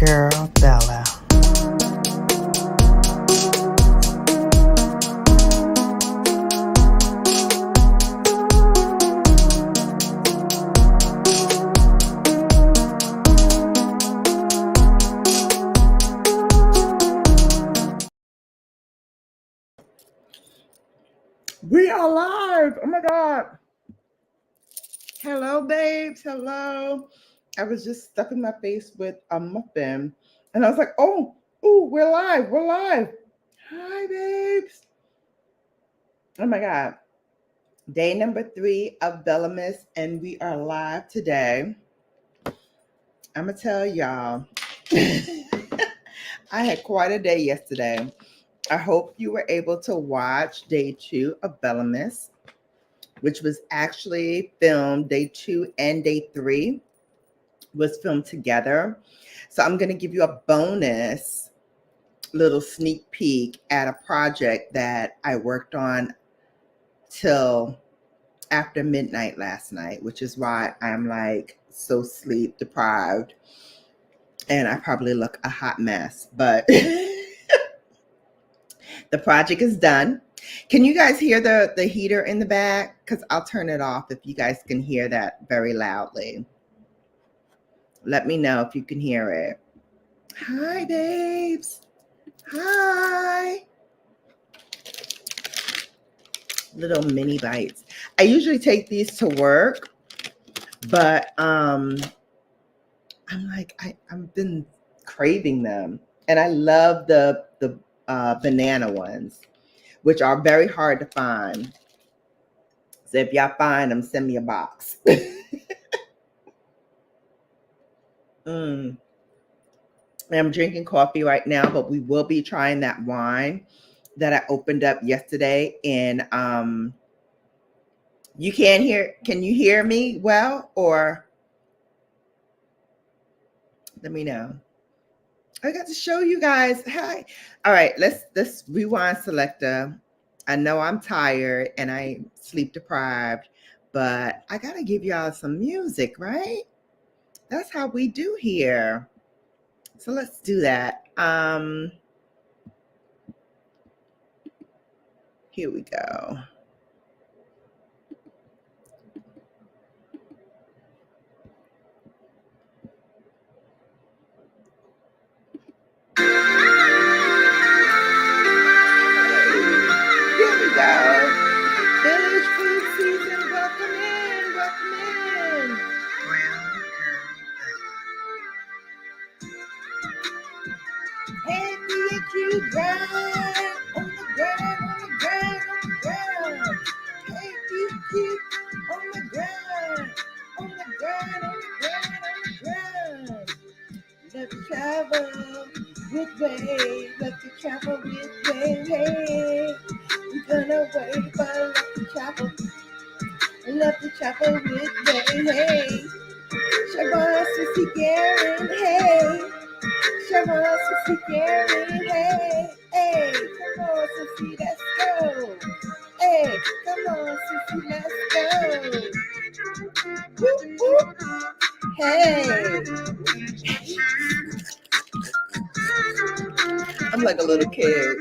Girl Bella. We are live. Oh my God. Hello, babes. Hello. I was just stuffing my face with a muffin and I was like, oh, we're live. We're live. Hi, babes. Oh my God. Day number 3 of BELLAmas, and we are live today. I'm going to tell y'all, I had quite a day yesterday. I hope you were able to watch day 2 of BELLAmas, which was actually filmed. Day 2 and day 3 was filmed together. So I'm going to give you a bonus little sneak peek at a project that I worked on till after midnight last night, which is why I'm like so sleep deprived and I probably look a hot mess, but the project is done. Can you guys hear the heater in the back? Because I'll turn it off if you guys can hear that very loudly. Let me know if you can hear it. Hi, babes. Hi. Little mini bites. I usually take these to work, but I'm like, I've been craving them. And I love the banana ones, which are very hard to find. So if y'all find them, send me a box. I'm drinking coffee right now, but we will be trying that wine that I opened up yesterday. And you can you hear me well, or let me know. I got to show you guys. Hi. All right, let's rewind selector. I know I'm tired and I'm sleep deprived, but I gotta give y'all some music, right? That's how we do here. So let's do that. Here we go. Here we go. Village food season. Welcome in. Welcome in. Hey, you grind on the ground, on the ground, on the ground. Hey, you on the ground, on the ground, on the ground, on the ground. Let's travel with way, let's travel with way, hey. We're gonna wait, but let's travel with way, hey. Shabbat, Sissy, Garen, hey. Shabbat, Sissy, Garen, hey. Hey, come on, Sissy, let's go. Hey, come on, Sissy, let's go. Whoop, whoop. Hey. I'm like a little kid.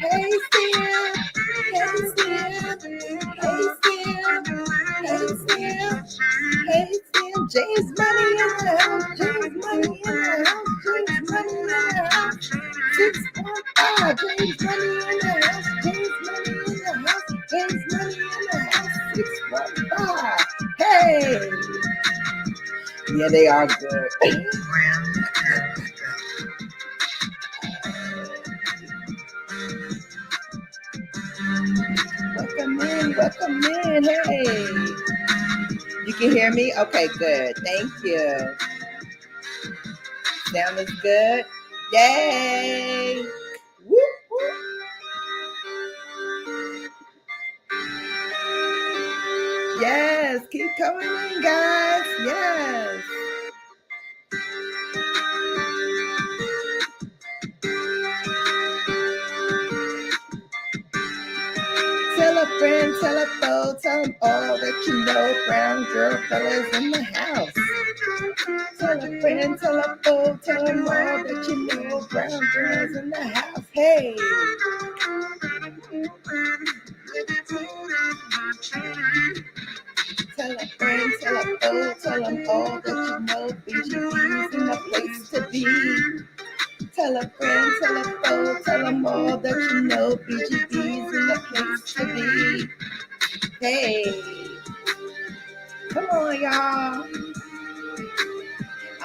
Hey, Sam. Hey, Sam. Hey, Sam. Hey, Sam. Hey, Sam. James Money in the house. James Money in the house. James Money in the house. 6.5. James Money in the house. James Money in the house. James Money in the house. 6.5. Hey. Yeah, they are good. Welcome in. Hey. You can hear me? Okay, good. Thank you. Sound is good. Yay. Whoop, whoop. Yes, keep coming in, guys. Yes. Tell a friend, tell a foe, tell them all that you know. Brown girl fellas in the house. Tell a friend, tell a foe, tell them all that you know. Brown girls in the house, hey. Tell a friend, tell a foe, tell them all that you know. BGB's in the place to be. Tell a friend, tell a foe, tell them all that you know. BGB's in the place to be. Hey, come on, y'all.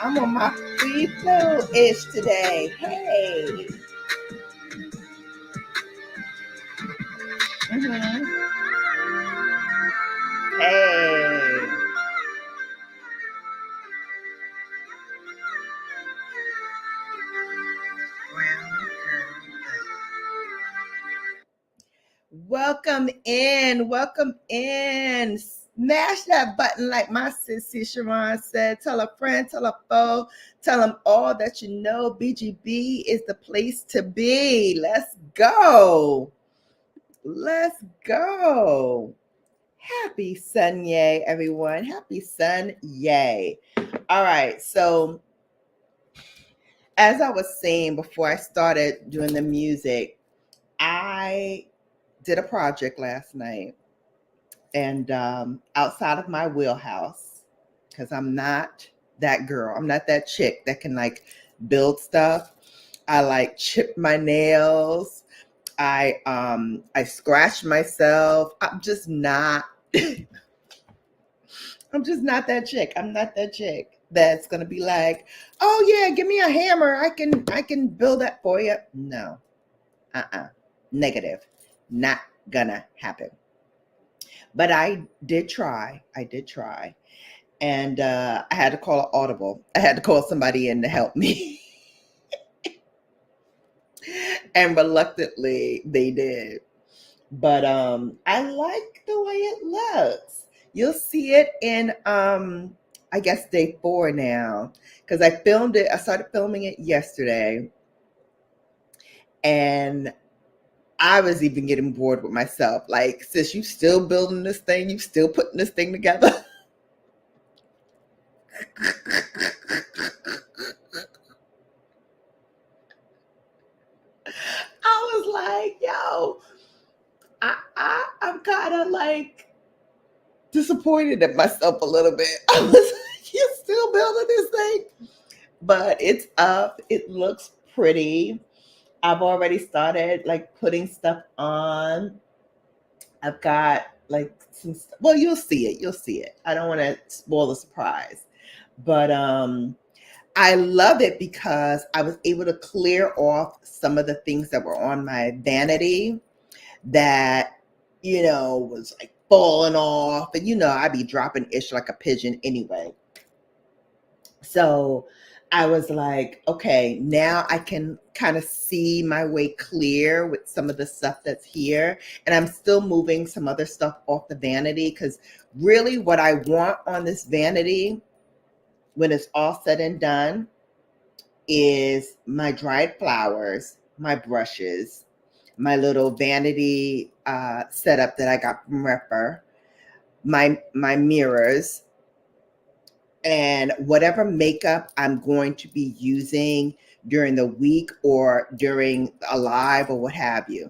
I'm on my free flow-ish today. Hey. Hey. Welcome in. Welcome in. Smash that button like my sissy Sharon said. Tell a friend, tell a foe, tell them all that you know. BGB is the place to be. Let's go. Let's go. Happy Sunday, everyone. Happy Sunday. All right. So, as I was saying before I started doing the music, I did a project last night, and outside of my wheelhouse, because I'm not that girl. I'm not that chick that can like build stuff. I like chip my nails. I scratch myself. I'm just not that chick. I'm not that chick that's gonna be like, oh yeah, give me a hammer. I can build that for you. No. Negative. Not gonna happen. But I did try. And I had to call an audible. I had to call somebody in to help me. And reluctantly they did. But I like the way it looks. You'll see it in I guess day 4 now, because I started filming it yesterday, and I was even getting bored with myself. Like, sis, you still building this thing? You still putting this thing together? I was like, yo, I'm kind of like disappointed at myself a little bit. I was like, you're still building this thing? But it's up. It looks pretty. I've already started like putting stuff on. I've got like some stuff. Well, you'll see it. You'll see it. I don't want to spoil the surprise. But I love it because I was able to clear off some of the things that were on my vanity that, was like falling off. And, I'd be dropping ish like a pigeon anyway. So I was like, okay, now I can kind of see my way clear with some of the stuff that's here. And I'm still moving some other stuff off the vanity, because really what I want on this vanity when it's all said and done is my dried flowers, my brushes, my little vanity setup that I got from Repper, my mirrors, and whatever makeup I'm going to be using during the week or during a live or what have you.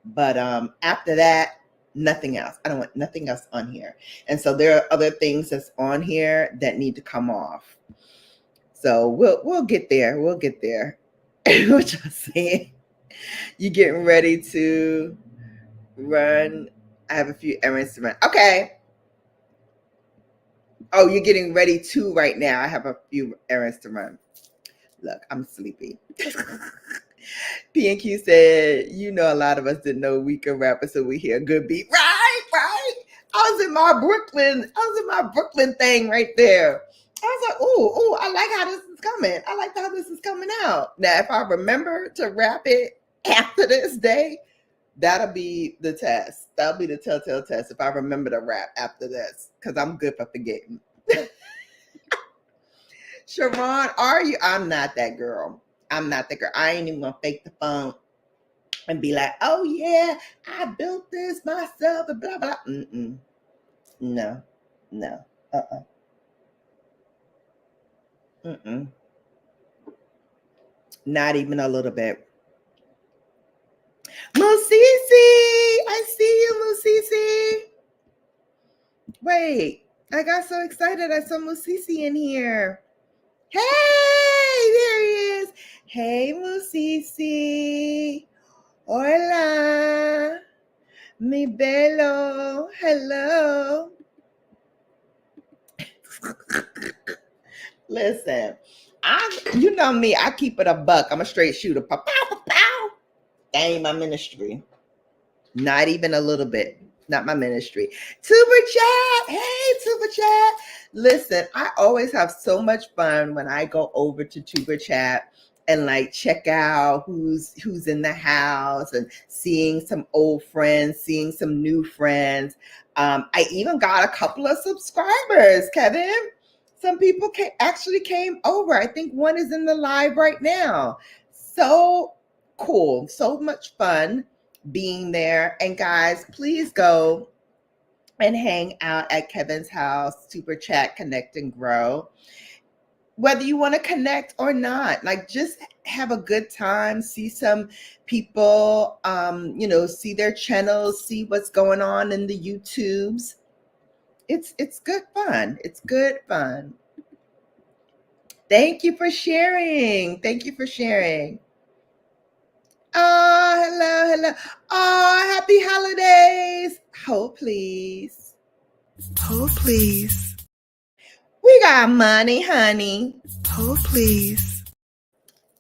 But after that, nothing else. I don't want nothing else on here. And so there are other things that's on here that need to come off. So we'll get there. We'll get there. What y'all saying? You getting ready to run? I have a few errands to run. Okay. Oh, you're getting ready to right now. I have a few errands to run. Look, I'm sleepy. P&Q said, a lot of us didn't know we could rap until we hear a good beat. Right. I was in my Brooklyn thing right there. I was like, ooh, I like how this is coming. I like how this is coming out. Now, if I remember to rap it after this day, that'll be the test. That'll be the telltale test if I remember to rap after this, because I'm good for forgetting. Sharon, are you? I'm not that girl. I ain't even gonna fake the phone and be like, oh yeah, I built this myself and blah blah. No. Uh-uh. Mm-mm. Not even a little bit. Musisi! I see you, Musisi. Wait, I got so excited. I saw Musisi in here. Hey, there he is. Hey, Musisi. Hola. Mi bello. Hello. Listen, you know me, I keep it a buck. I'm a straight shooter. Pow, pow, pow, pow. That ain't my ministry. Not even a little bit. Not my ministry. Tuber chat. Hey, Tuber chat. Listen, I always have so much fun when I go over to Tuber chat and like check out who's in the house and seeing some old friends, seeing some new friends. I even got a couple of subscribers, Kevin. Some people actually came over. I think one is in the live right now. So cool. So much fun being there. And guys, please go and hang out at Kevin's house, super chat, connect and grow. Whether you want to connect or not, like just have a good time, see some people, see their channels, see what's going on in the YouTubes. It's good fun. It's good fun. Thank you for sharing. Thank you for sharing. Oh, hello. Oh, happy holidays. Hold, please. Hold, please. We got money, honey. Hold, please.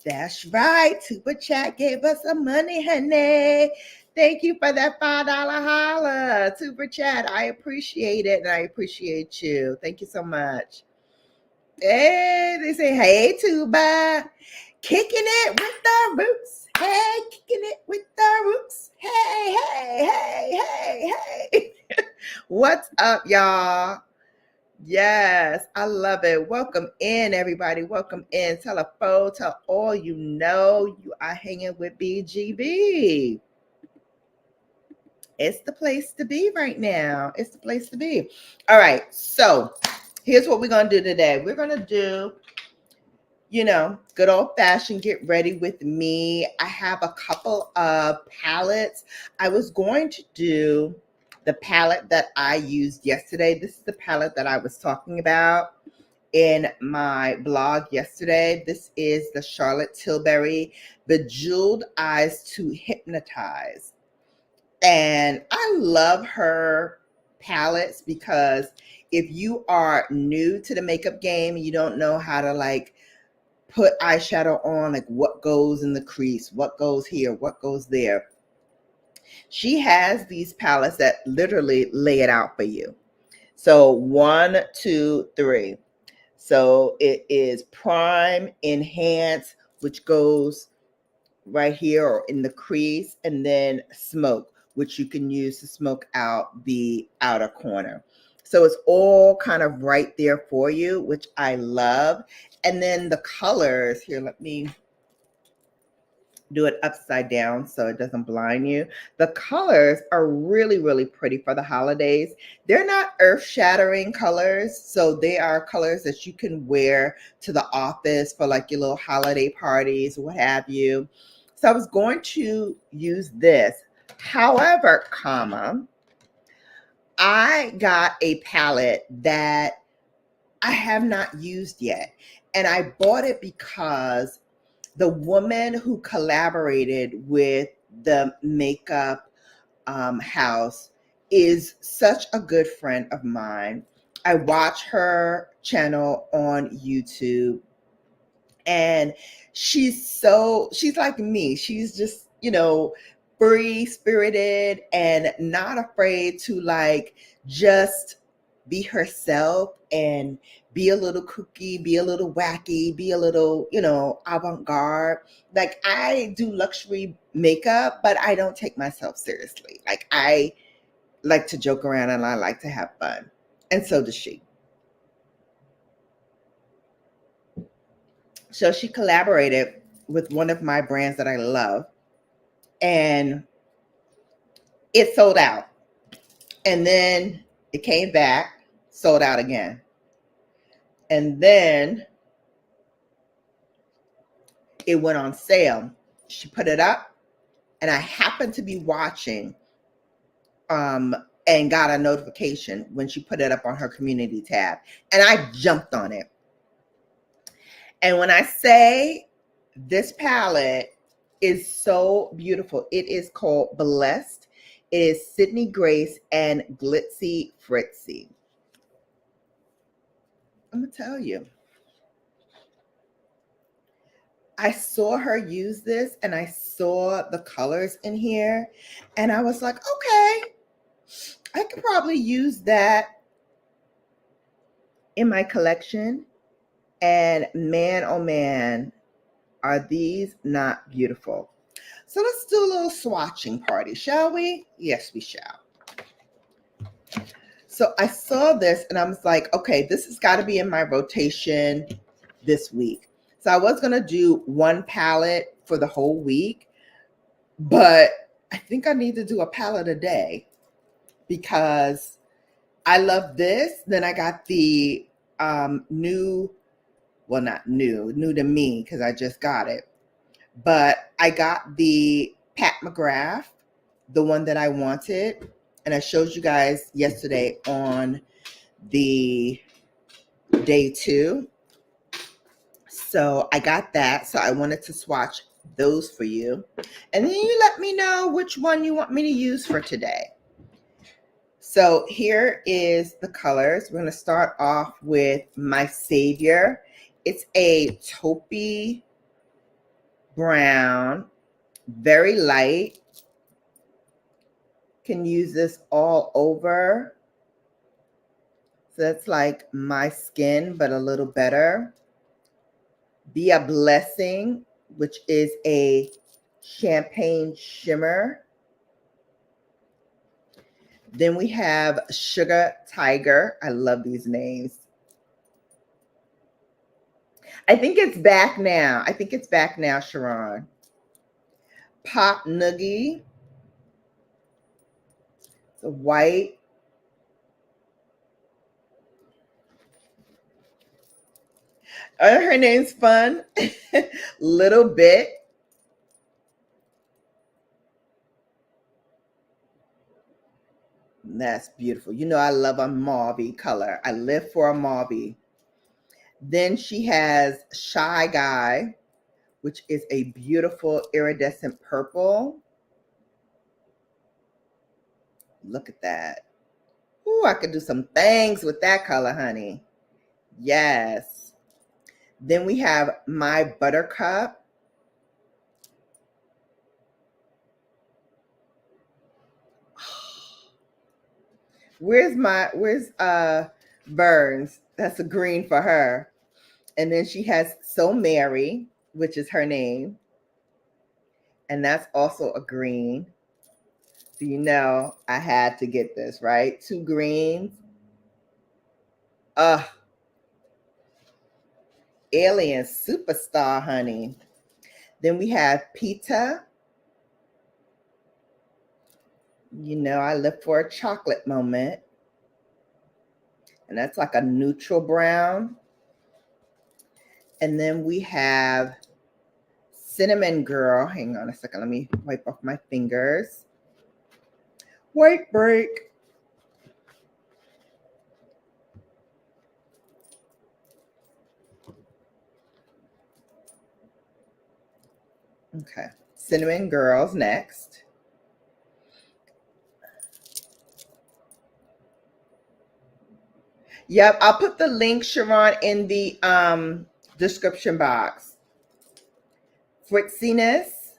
That's right. Super Chat gave us some money, honey. Thank you for that $5 holla. Super Chat. I appreciate it, and I appreciate you. Thank you so much. Hey, they say, hey, Tuba. Kicking it with the roots. Hey, kicking it with the roots. Hey. What's up, y'all? Yes, I love it. Welcome in, everybody. Welcome in. Tell a foe, tell all you know you are hanging with BGB. It's the place to be right now. It's the place to be. All right, so here's what we're going to do today. We're going to do good old fashioned get ready with me. I have a couple of palettes. I was going to do the palette that I used yesterday. This is the palette that I was talking about in my blog yesterday. This is the Charlotte Tilbury Bejeweled Eyes to Hypnotize. And I love her palettes because if you are new to the makeup game, you don't know how to like put eyeshadow on, like what goes in the crease, what goes here, what goes there. She has these palettes that literally lay it out for you. So 1, 2, 3. So it is prime, enhance, which goes right here or in the crease, and then smoke, which you can use to smoke out the outer corner. So it's all kind of right there for you, which I love. And then the colors here, let me do it upside down so it doesn't blind you. The colors are really, really pretty for the holidays. They're not earth-shattering colors, so they are colors that you can wear to the office for like your little holiday parties, what have you. So I was going to use this. However, I got a palette that I have not used yet. And I bought it because the woman who collaborated with the makeup house is such a good friend of mine. I watch her channel on YouTube, and she's like me. She's just, free spirited and not afraid to like just be herself and be a little kooky, be a little wacky, be a little, avant-garde. Like I do luxury makeup, but I don't take myself seriously. Like I like to joke around and I like to have fun. And so does she. So she collaborated with one of my brands that I love, and it sold out. And then it came back, sold out again. And then it went on sale. She put it up, and I happened to be watching and got a notification when she put it up on her community tab, and I jumped on it. And when I say this palette is so beautiful, it is called Blessed. It is Sydney Grace and Glitzy Fritzy. I'm gonna tell you, I saw her use this and I saw the colors in here, and I was like, okay, I could probably use that in my collection. And man, oh man, are these not beautiful? So let's do a little swatching party, shall we? Yes, we shall. So I saw this and I was like, okay, this has got to be in my rotation this week. So I was going to do one palette for the whole week, but I think I need to do a palette a day because I love this. Then I got the new, well, not new to me because I just got it. But I got the Pat McGrath, the one that I wanted. And I showed you guys yesterday on the day 2. So I got that. So I wanted to swatch those for you. And then you let me know which one you want me to use for today. So here is the colors. We're going to start off with My Savior. It's a taupey brown, very light. Can use this all over. So that's like my skin, but a little better. Be a Blessing, which is a champagne shimmer. Then we have Sugar Tiger. I love these names. I think it's back now. Sharon. Pop Noogie. The white. Her name's fun. Little Bit. That's beautiful. You know I love a mauve color. I live for a mauve. Then she has Shy Guy, which is a beautiful iridescent purple. Look at that. Ooh, I could do some things with that color, honey. Yes. Then we have My Buttercup. Where's Burns? That's a green for her. And then she has So Mary, which is her name. And that's also a green. So you know I had to get this, right? 2 greens. Alien superstar, honey. Then we have Pita. You know, I live for a chocolate moment. And that's like a neutral brown. And then we have Cinnamon Girl. Hang on a second. Let me wipe off my fingers. White break. Okay. Cinnamon Girl's next. Yep, I'll put the link, Sharon, in the description box. Fritziness.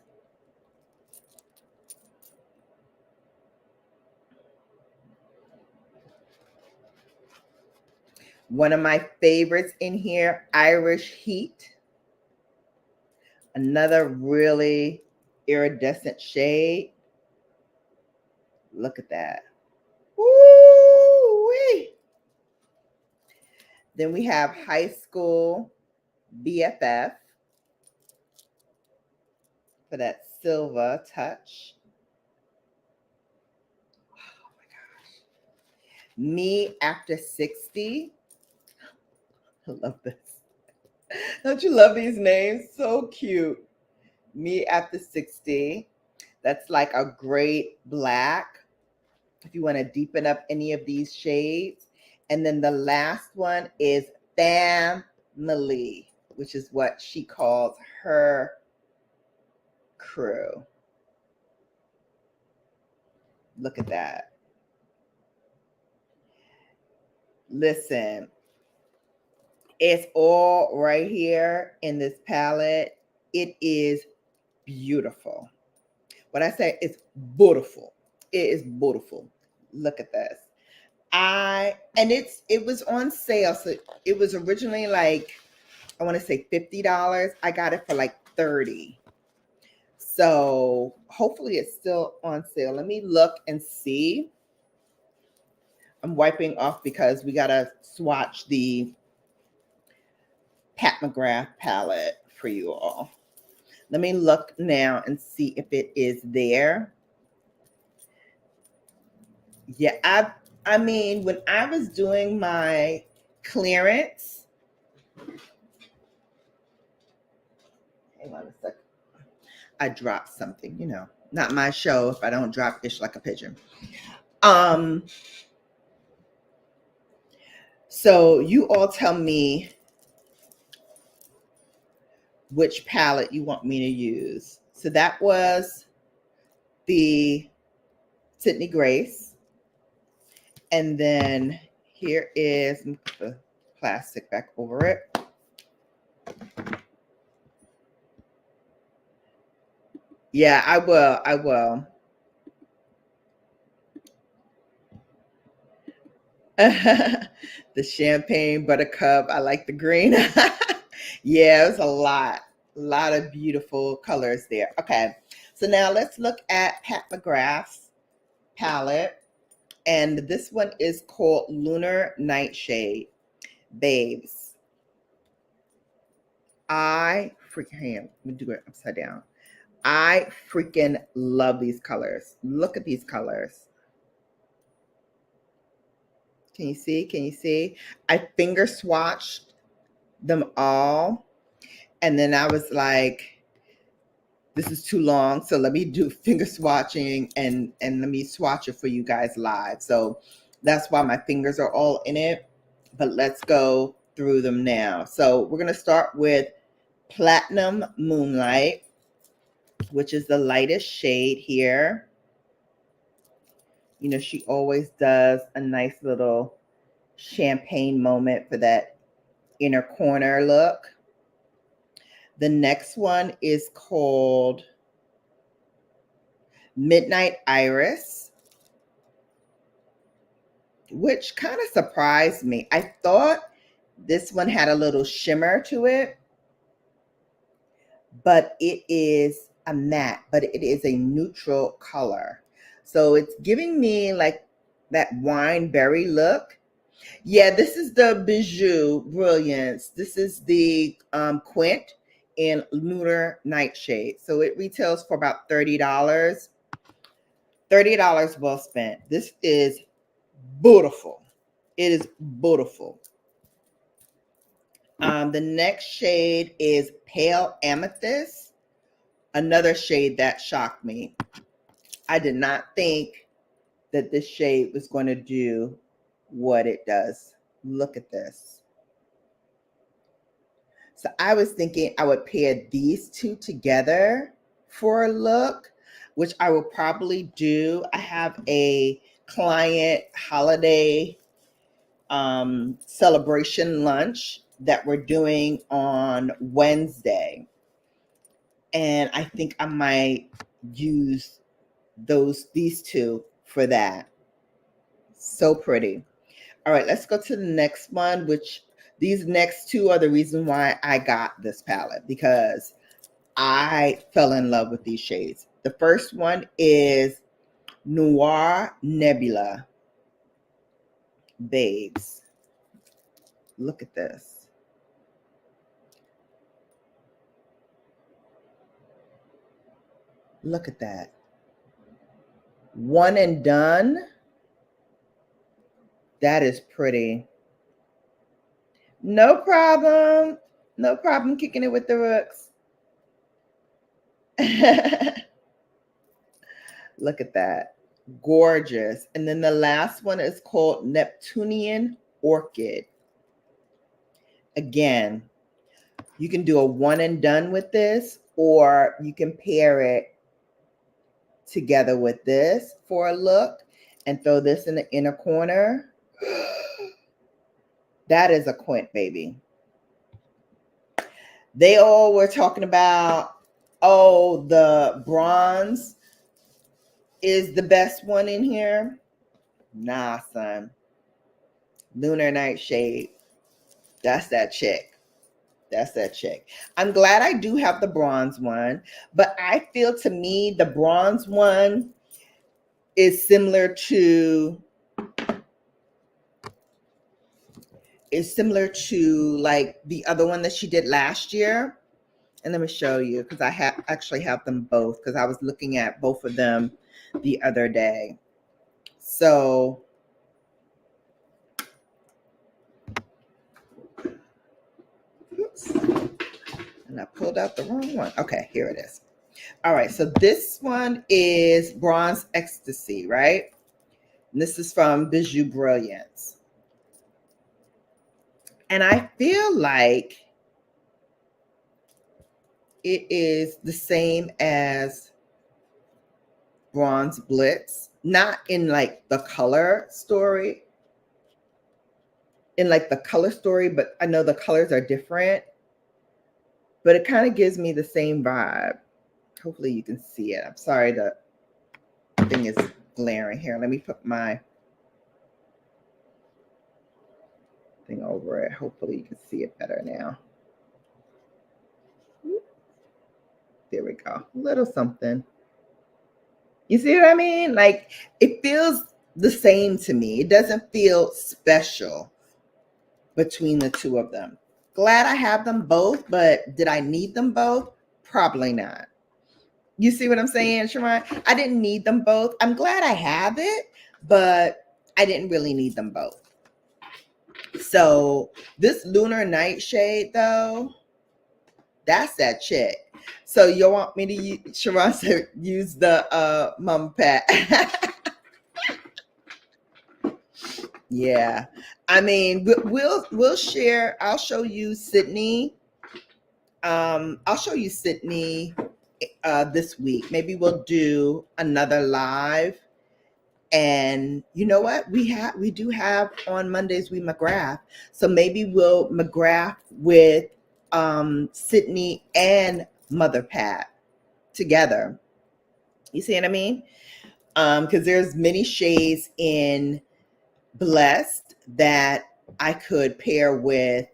One of my favorites in here, Irish Heat. Another really iridescent shade. Look at that. Woo-wee. Then we have High School BFF for that silver touch. Oh my gosh. Me After 60. I love this. Don't you love these names? So cute. Me After 60. That's like a great black, if you want to deepen up any of these shades. And then the last one is Family, which is what she calls her crew. Look at that. Listen, it's all right here in this palette. It is beautiful. When I say it's beautiful, it is beautiful. Look at this. It was on sale. So it was originally like, I want to say $50. I got it for like 30. So hopefully it's still on sale. Let me look and see. I'm wiping off because we got to swatch the Pat McGrath palette for you all. Let me look now and see if it is there. Yeah, I mean, when I was doing my clearance, hang on a second. I dropped something, not my show if I don't drop ish like a pigeon. So you all tell me which palette you want me to use. So that was the Sydney Grace. And then here is the plastic back over it. Yeah, I will. The champagne buttercup. I like the green. Yeah, it was a lot of beautiful colors there. Okay, so now let's look at Pat McGrath's palette. And this one is called Lunar Nightshade. Babes, I freaking, let me do it upside down. I freaking love these colors. Look at these colors. Can you see? Can you see? I finger swatched them all. And then I was like, this is too long. So let me do finger swatching and let me swatch it for you guys live. So that's why my fingers are all in it. But let's go through them now. So we're going to start with Platinum Moonlight, which is the lightest shade here. She always does a nice little champagne moment for that inner corner look. The next one is called Midnight Iris, which kind of surprised me. I thought this one had a little shimmer to it, but it is a matte, but it is a neutral color. So it's giving me like that wine berry look. Yeah, this is the Bijou Brilliance. This is the Quint in Lunar Nightshade. So it retails for about $30. $30 well spent. This is beautiful. It is beautiful. The next shade is Pale Amethyst. Another shade that shocked me. I did not think that this shade was going to do what it does. Look at this. So I was thinking I would pair these two together for a look, which I will probably do. I have a client holiday celebration lunch that we're doing on Wednesday. And I think I might use these two for that. So pretty. All right, let's go to the next one, which these next two are the reason why I got this palette, because I fell in love with these shades. The first one is Noir Nebula. Babes, look at this. Look at that. One and done. That is pretty. No problem. No problem kicking it with the rooks. Look at that. Gorgeous. And then the last one is called Neptunian Orchid. Again, you can do a one and done with this, or you can pair it together with this for a look and throw this in the inner corner. That is a quint, baby. They all were talking about, oh, the bronze is the best one in here. Nah, son. Lunar Nightshade. That's that chick. That's that chick. I'm glad I do have the bronze one, but I feel, to me, the bronze one is similar to like the other one that she did last year. And let me show you, because I actually have them both, because I was looking at both of them the other day. So oops, and I pulled out the wrong one. Okay, here it is. All right, so this one is Bronze Ecstasy, right? And this is from Bijou Brilliance. And I feel like it is the same as Bronze Blitz, not in like the color story, but I know the colors are different, but it kind of gives me the same vibe. Hopefully you can see it. I'm sorry, the thing is glaring here. Let me put my thing over it. Hopefully you can see it better now. There we go. A little something. You see what I mean? Like, it feels the same to me. It doesn't feel special between the two of them. Glad I have them both, but did I need them both? Probably not. You see what I'm saying, Sharon? I didn't need them both. I'm glad I have it, but I didn't really need them both. So this Lunar Nightshade, though, that's that chick. So you want me to use, Sharon said, use the mama pat. Yeah. I mean, we'll share. I'll show you Sydney. I'll show you Sydney this week. Maybe we'll do another live. And you know what? We do have on Mondays we McGrath. So maybe we'll McGrath with Sydney and Mother Pat together. You see what I mean? Because there's many shades in Blessed that I could pair with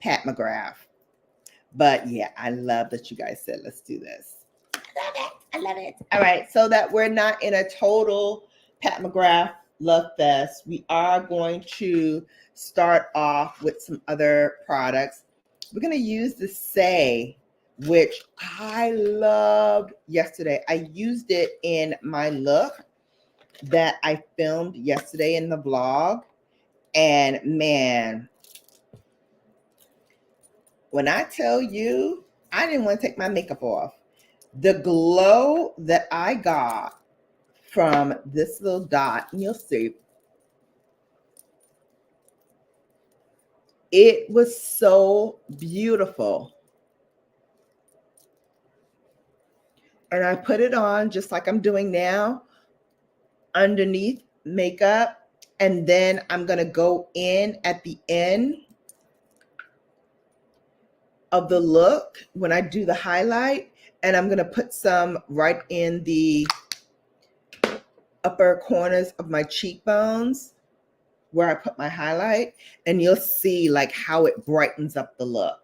Pat McGrath. But yeah, I love that you guys said let's do this. I love it. I love it. All right, so that we're not in a total Pat McGrath love fest, we are going to start off with some other products. We're going to use the Say, which I loved yesterday. I used it in my look that I filmed yesterday in the vlog. And man, when I tell you, I didn't want to take my makeup off. The glow that I got from this little dot, and you'll see, it was so beautiful. And I put it on just like I'm doing now, underneath makeup. And then I'm going to go in at the end of the look when I do the highlight. And I'm going to put some right in the upper corners of my cheekbones where I put my highlight. And you'll see like how it brightens up the look.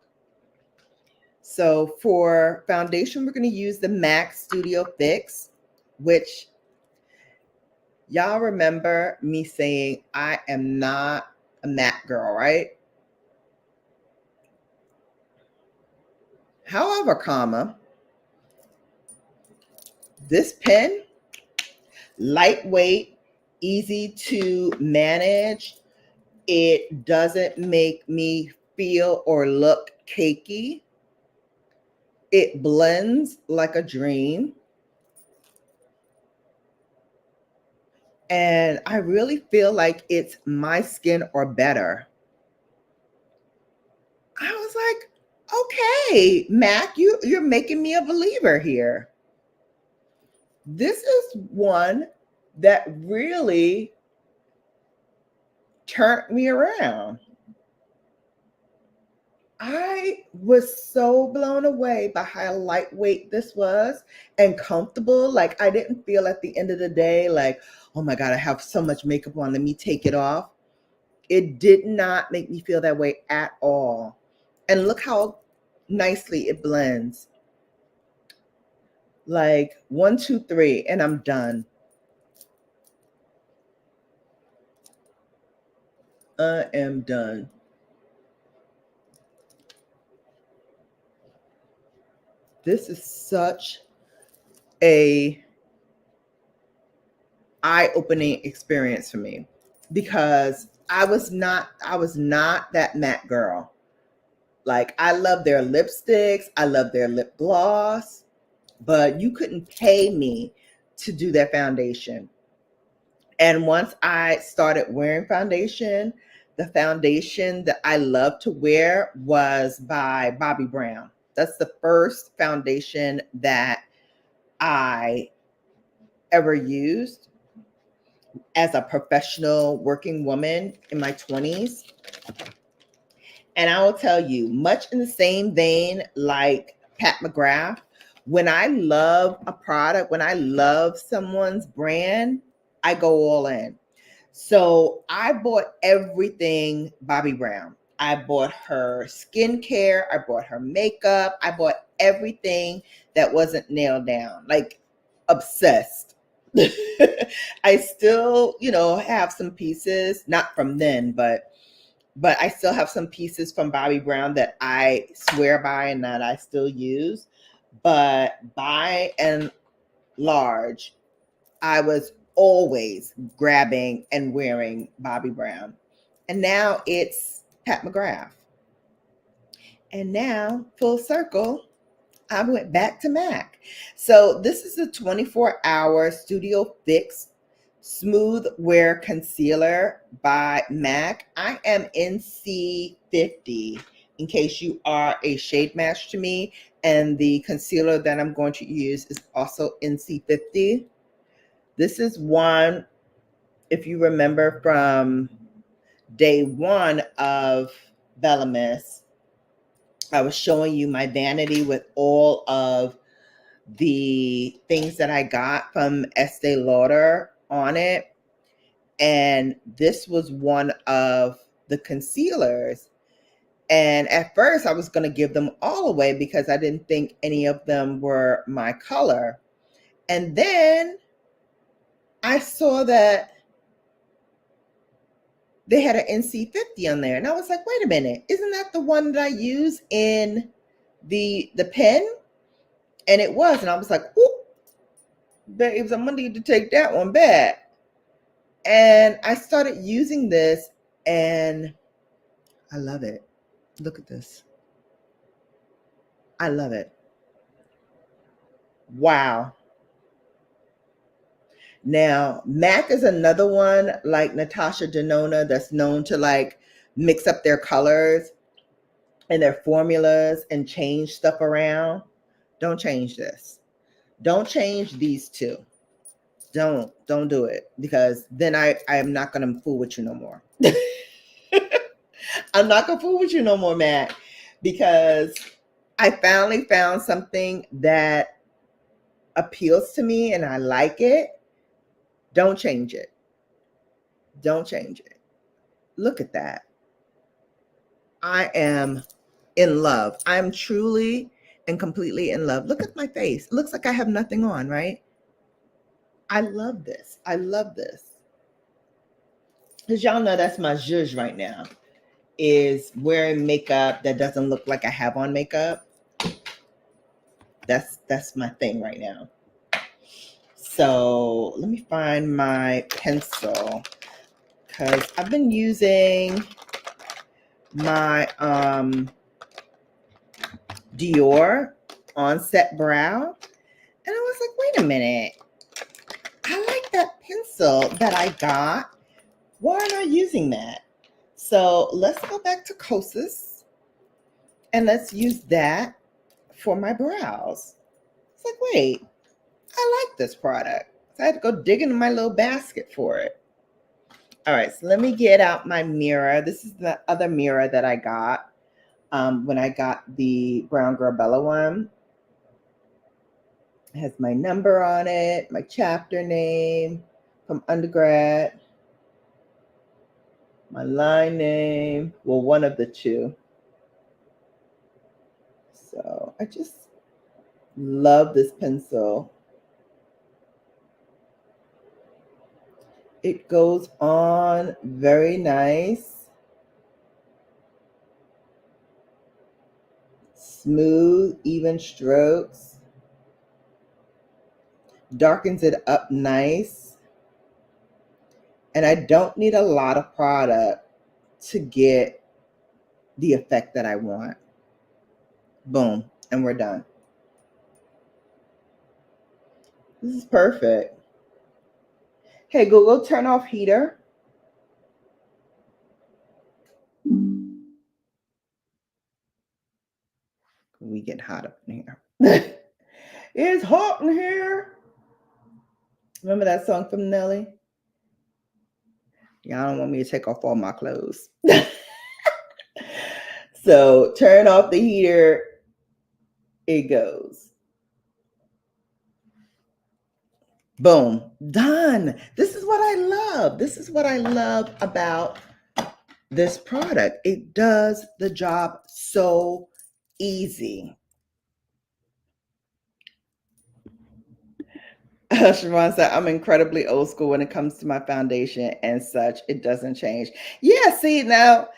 So for foundation, we're going to use the MAC Studio Fix, which y'all remember me saying I am not a MAC girl, right? However, this pen, lightweight, easy to manage. It doesn't make me feel or look cakey. It blends like a dream. And I really feel like it's my skin or better. I was like, okay, Mac, you're making me a believer here. This is one that really turned me around. I was so blown away by how lightweight this was and comfortable. Like, I didn't feel at the end of the day like, oh my God, I have so much makeup on, let me take it off. It did not make me feel that way at all. And look how nicely it blends. Like 1, 2, 3, and I'm done. I am done. This is such a eye-opening experience for me because I was not that matte girl. Like, I love their lipsticks, I love their lip gloss, but you couldn't pay me to do that foundation. And once I started wearing foundation, the foundation that I love to wear was by Bobbi Brown. That's the first foundation that I ever used as a professional working woman in my 20s. And I will tell you, much in the same vein like Pat McGrath, when I love a product, when I love someone's brand, I go all in. So I bought everything Bobbi Brown. I bought her skincare. I bought her makeup. I bought everything that wasn't nailed down, like obsessed. I still, have some pieces, not from then, but I still have some pieces from Bobbi Brown that I swear by and that I still use. But by and large, I was always grabbing and wearing Bobbi Brown. And now it's Pat McGrath. And now, full circle, I went back to MAC. So this is a 24-hour Studio Fix Smooth Wear Concealer by MAC. I am NC50 in case you are a shade match to me. And the concealer that I'm going to use is also NC50. This is one, if you remember from day one of BELLAmas, I was showing you my vanity with all of the things that I got from Estee Lauder on it. And this was one of the concealers. And at first I was going to give them all away because I didn't think any of them were my color. And then I saw that they had an NC50 on there. And I was like, wait a minute, isn't that the one that I use in the pen? And it was. And I was like, ooh, babes, I'm going to need to take that one back. And I started using this and I love it. Look at this. I love it. Wow. Now, MAC is another one like Natasha Denona that's known to like mix up their colors and their formulas and change stuff around. Don't change this. Don't change these two. Don't do it because then I am not going to fool with you no more. I'm not going to fool with you no more, Mac, because I finally found something that appeals to me and I like it. Don't change it. Don't change it. Look at that. I am in love. I'm truly and completely in love. Look at my face. It looks like I have nothing on, right? I love this. I love this. Because y'all know that's my zhuzh right now, is wearing makeup that doesn't look like I have on makeup. That's my thing right now. So let me find my pencil because I've been using my Dior Onset Brow. And I was like, wait a minute. I like that pencil that I got. Why am I using that? So let's go back to Kosas and let's use that for my brows. It's like, wait, I like this product. So I had to go dig into my little basket for it. All right, so let me get out my mirror. This is the other mirror that I got when I got the BrownGirlBella one. It has my number on it, my chapter name from undergrad, my line name, well, one of the two. So I just love this pencil. It goes on very nice, smooth, even strokes, darkens it up nice. And I don't need a lot of product to get the effect that I want. Boom, and we're done. This is perfect. Hey, Google, turn off heater. We get hot up in here. It's hot in here. Remember that song from Nelly? Y'all don't want me to take off all my clothes. So turn off the heater. It goes. Boom. Done. This is what I love. This is what I love about this product. It does the job so easy. Sharon said, I'm incredibly old school when it comes to my foundation and such. It doesn't change. Yeah, see, now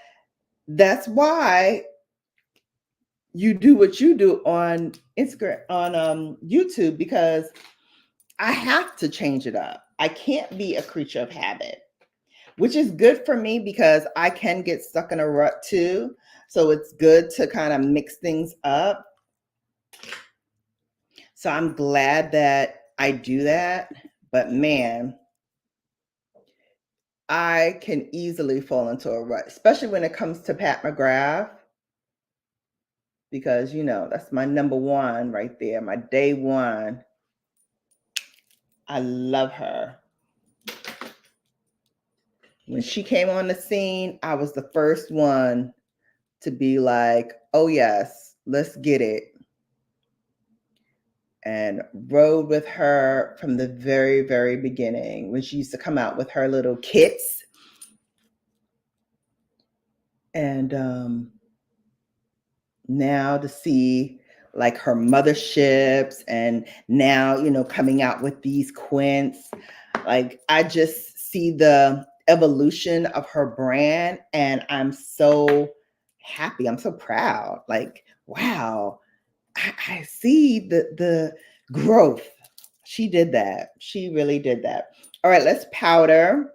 that's why you do what you do on Instagram, on YouTube, because I have to change it up. I can't be a creature of habit, which is good for me because I can get stuck in a rut too. So it's good to kind of mix things up. So I'm glad that I do that. But man, I can easily fall into a rut, especially when it comes to Pat McGrath, because, you know, that's my number one right there, my day one. I love her. When she came on the scene, I was the first one to be like, oh, yes, let's get it. And rode with her from the very, very beginning when she used to come out with her little kits. And now to see like her motherships and now, you know, coming out with these quints, like I just see the evolution of her brand and I'm so happy. I'm so proud. Like, wow, I see the growth. She did that. She really did that. All right, let's powder.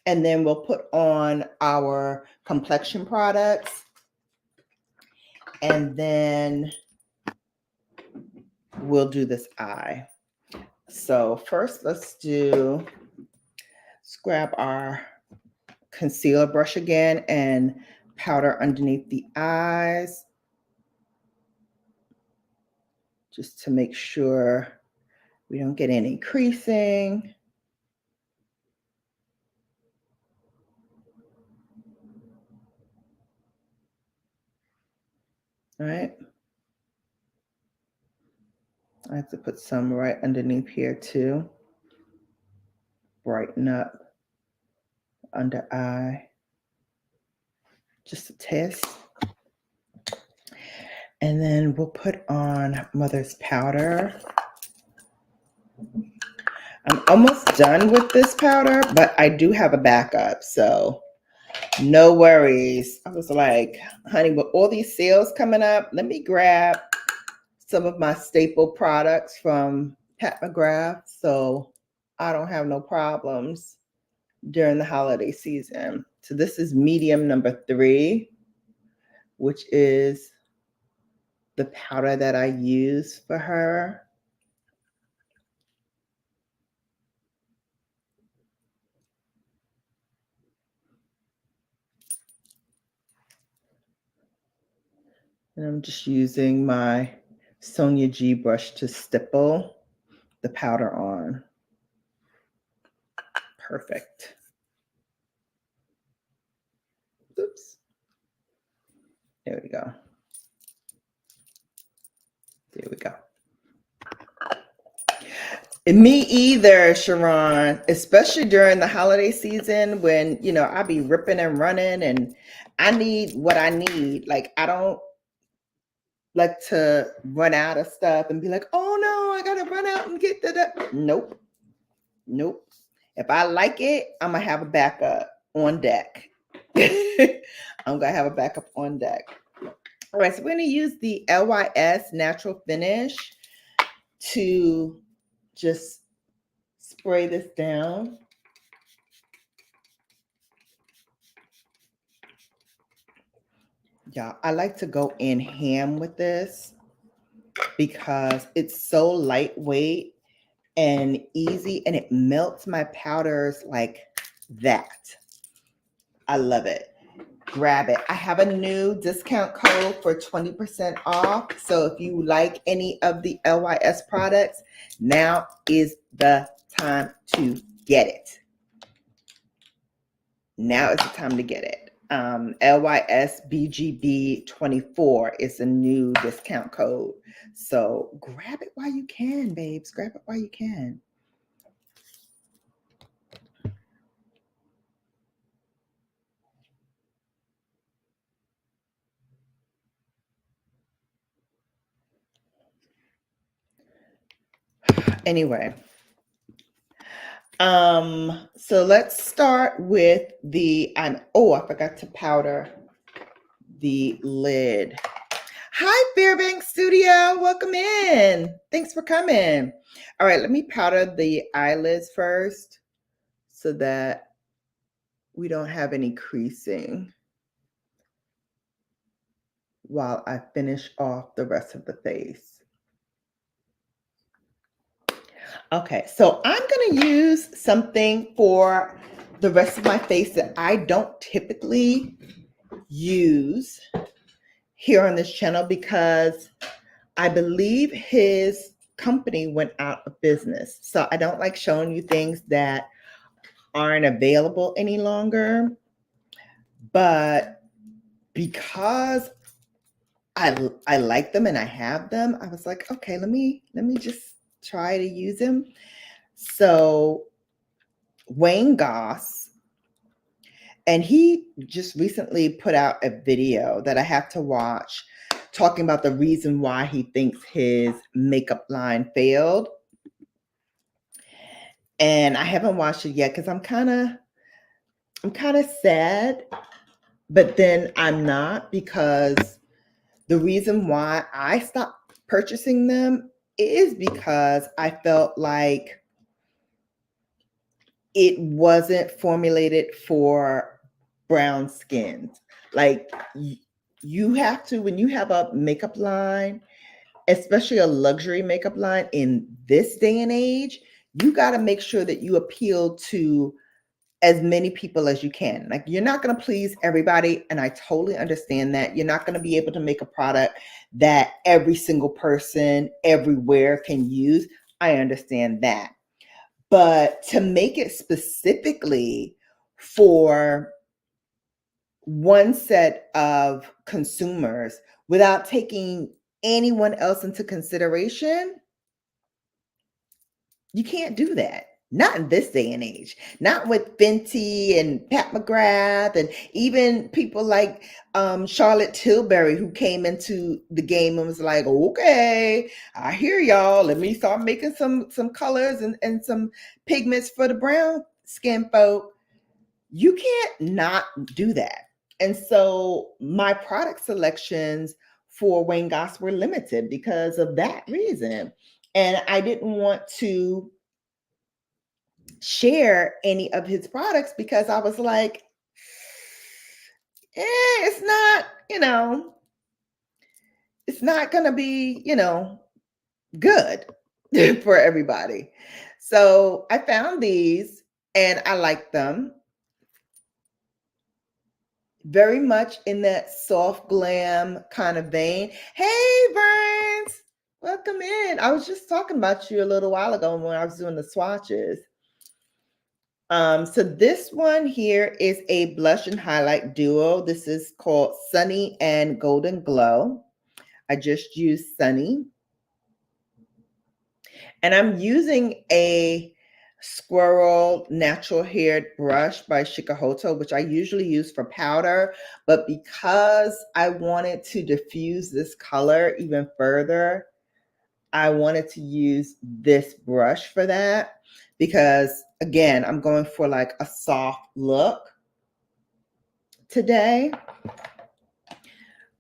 And then we'll put on our complexion products. And then we'll do this eye. So first, let's grab our concealer brush again and powder underneath the eyes, just to make sure we don't get any creasing. All right. I have to put some right underneath here too. Brighten up under eye. Just a test. And then we'll put on Mother's powder. I'm almost done with this powder, but I do have a backup, so no worries. I was like, honey, with all these sales coming up, let me grab some of my staple products from Pat McGrath so I don't have no problems during the holiday season. So this is medium number 3, which is the powder that I use for her. And I'm just using my Sonia G brush to stipple the powder on. Perfect. Oops. There we go. There we go. And me either, Sharon, especially during the holiday season when, you know, I be ripping and running and I need what I need. Like, I don't like to run out of stuff and be like, oh no, I gotta run out and get that. Nope. Nope. If I like it, I'm gonna have a backup on deck. I'm gonna have a backup on deck. All right, so we're gonna use the LYS Natural Finish to just spray this down. Yeah, I like to go in ham with this because it's so lightweight and easy and it melts my powders like that. I love it. Grab it. I have a new discount code for 20% off. So if you like any of the LYS products, now is the time to get it. Now is the time to get it. LYS BGB 24 is a new discount code. So grab it while you can, babes. Grab it while you can. Anyway, so let's start with the, I forgot to powder the lid. Hi, Fairbanks Studio. Welcome in. Thanks for coming. All right, let me powder the eyelids first so that we don't have any creasing while I finish off the rest of the face. Okay, so I'm going to use something for the rest of my face that I don't typically use here on this channel because I believe his company went out of business. So I don't like showing you things that aren't available any longer. But because I like them and I have them, I was like, okay, let me just try to use them. So Wayne Goss, and he just recently put out a video that I have to watch talking about the reason why he thinks his makeup line failed. And I haven't watched it yet because I'm kind of sad, but then I'm not, because the reason why I stopped purchasing them is because I felt like it wasn't formulated for brown skins. Like you have to, when you have a makeup line, especially a luxury makeup line in this day and age, you got to make sure that you appeal to as many people as you can. Like, you're not going to please everybody, and I totally understand that. You're not going to be able to make a product that every single person everywhere can use. I understand that. But to make it specifically for one set of consumers without taking anyone else into consideration, you can't do that. Not in this day and age. Not with Fenty and Pat McGrath and even people like Charlotte Tilbury, who came into the game and was like, okay, I hear y'all. Let me start making some colors and some pigments for the brown skin folk. You can't not do that. And so my product selections for Wayne Goss were limited because of that reason. And I didn't want to share any of his products because I was like, it's not, it's not going to be, good for everybody. So I found these and I like them very much in that soft glam kind of vein. Hey, Burns, welcome in. I was just talking about you a little while ago when I was doing the swatches. So this one here is a blush and highlight duo. This is called Sunny and Golden Glow. I just used Sunny. And I'm using a Squirrel natural haired brush by Shikahoto, which I usually use for powder. But because I wanted to diffuse this color even further, I wanted to use this brush for that. Because again, I'm going for like a soft look today.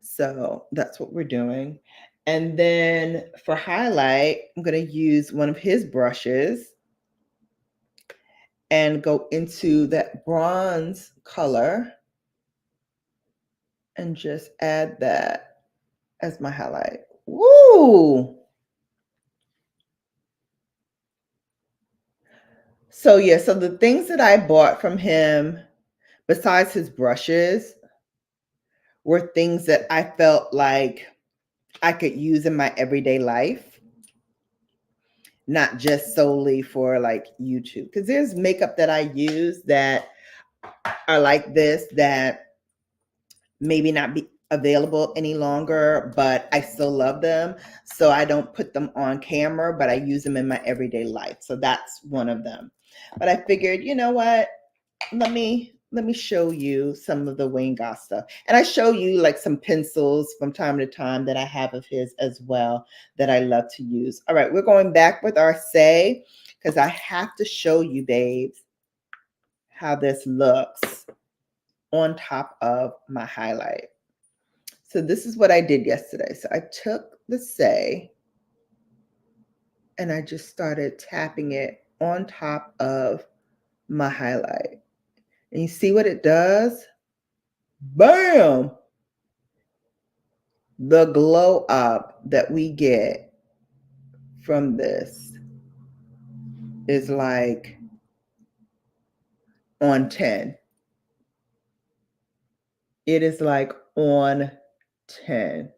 So that's what we're doing. And then for highlight, I'm going to use one of his brushes and go into that bronze color and just add that as my highlight. Woo! So yeah, so the things that I bought from him, besides his brushes, were things that I felt like I could use in my everyday life, not just solely for like YouTube. Because there's makeup that I use that are like this that maybe not be available any longer, but I still love them. So I don't put them on camera, but I use them in my everyday life. So that's one of them. But I figured, you know what? Let me show you some of the Wayne Goss stuff. And I show you like some pencils from time to time that I have of his as well that I love to use. All right, we're going back with our say because I have to show you, babes, how this looks on top of my highlight. So this is what I did yesterday. So I took the say and I just started tapping it on top of my highlight. And you see what it does? Bam! The glow up that we get from this is like on 10. It is like on 10.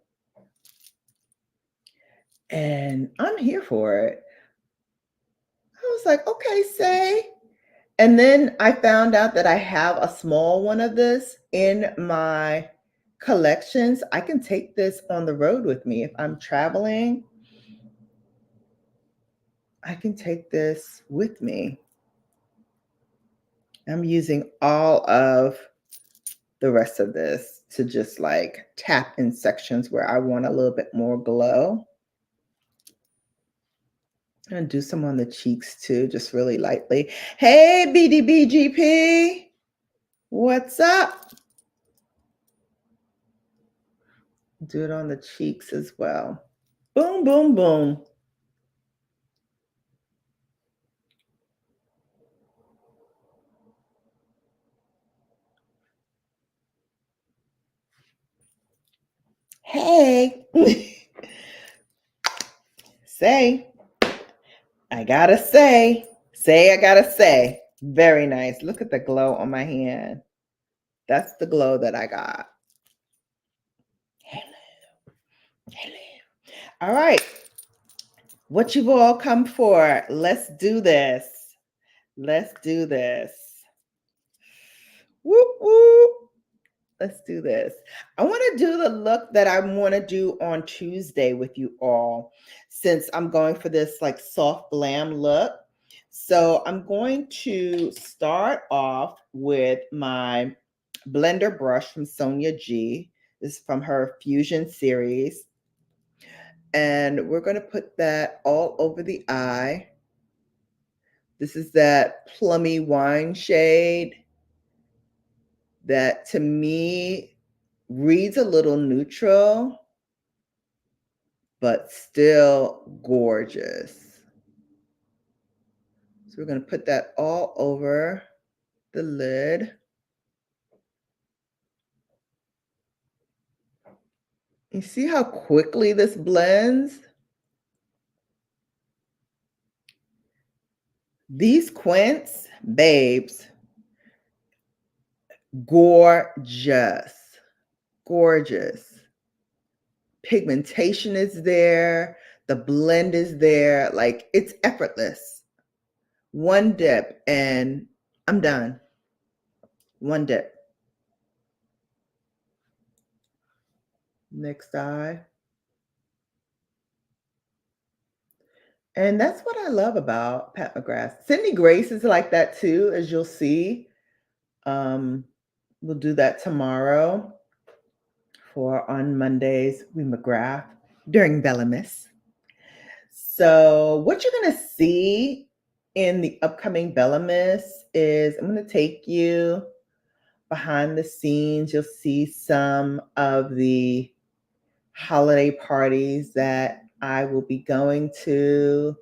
And I'm here for it. I was like, okay, say. And then I found out that I have a small one of this in my collections. I can take this on the road with me. If I'm traveling, I can take this with me. I'm using all of the rest of this to just like tap in sections where I want a little bit more glow. And do some on the cheeks too, just really lightly. Hey, BDBGP, what's up? Do it on the cheeks as well. Boom, boom, boom. Hey, say, I gotta say, I gotta say. Very nice. Look at the glow on my hand. That's the glow that I got. Hello, hello. All right, what you've all come for. Let's do this. Let's do this. Whoop, whoop. Let's do this. I want to do the look that I want to do on Tuesday with you all, since I'm going for this like soft glam look. So I'm going to start off with my blender brush from Sonia G. This is from her Fusion series. And we're going to put that all over the eye. This is that plummy wine shade that to me reads a little neutral, but still gorgeous. So we're going to put that all over the lid. You see how quickly this blends? These quints, babes, gorgeous, gorgeous. Pigmentation is there. The blend is there. Like, it's effortless. One dip and I'm done. One dip. Next eye. And that's what I love about Pat McGrath. Sydney Grace is like that too, as you'll see. We'll do that tomorrow for on Mondays with McGrath during BELLAmas. So what you're going to see in the upcoming BELLAmas is I'm going to take you behind the scenes. You'll see some of the holiday parties that I will be going to.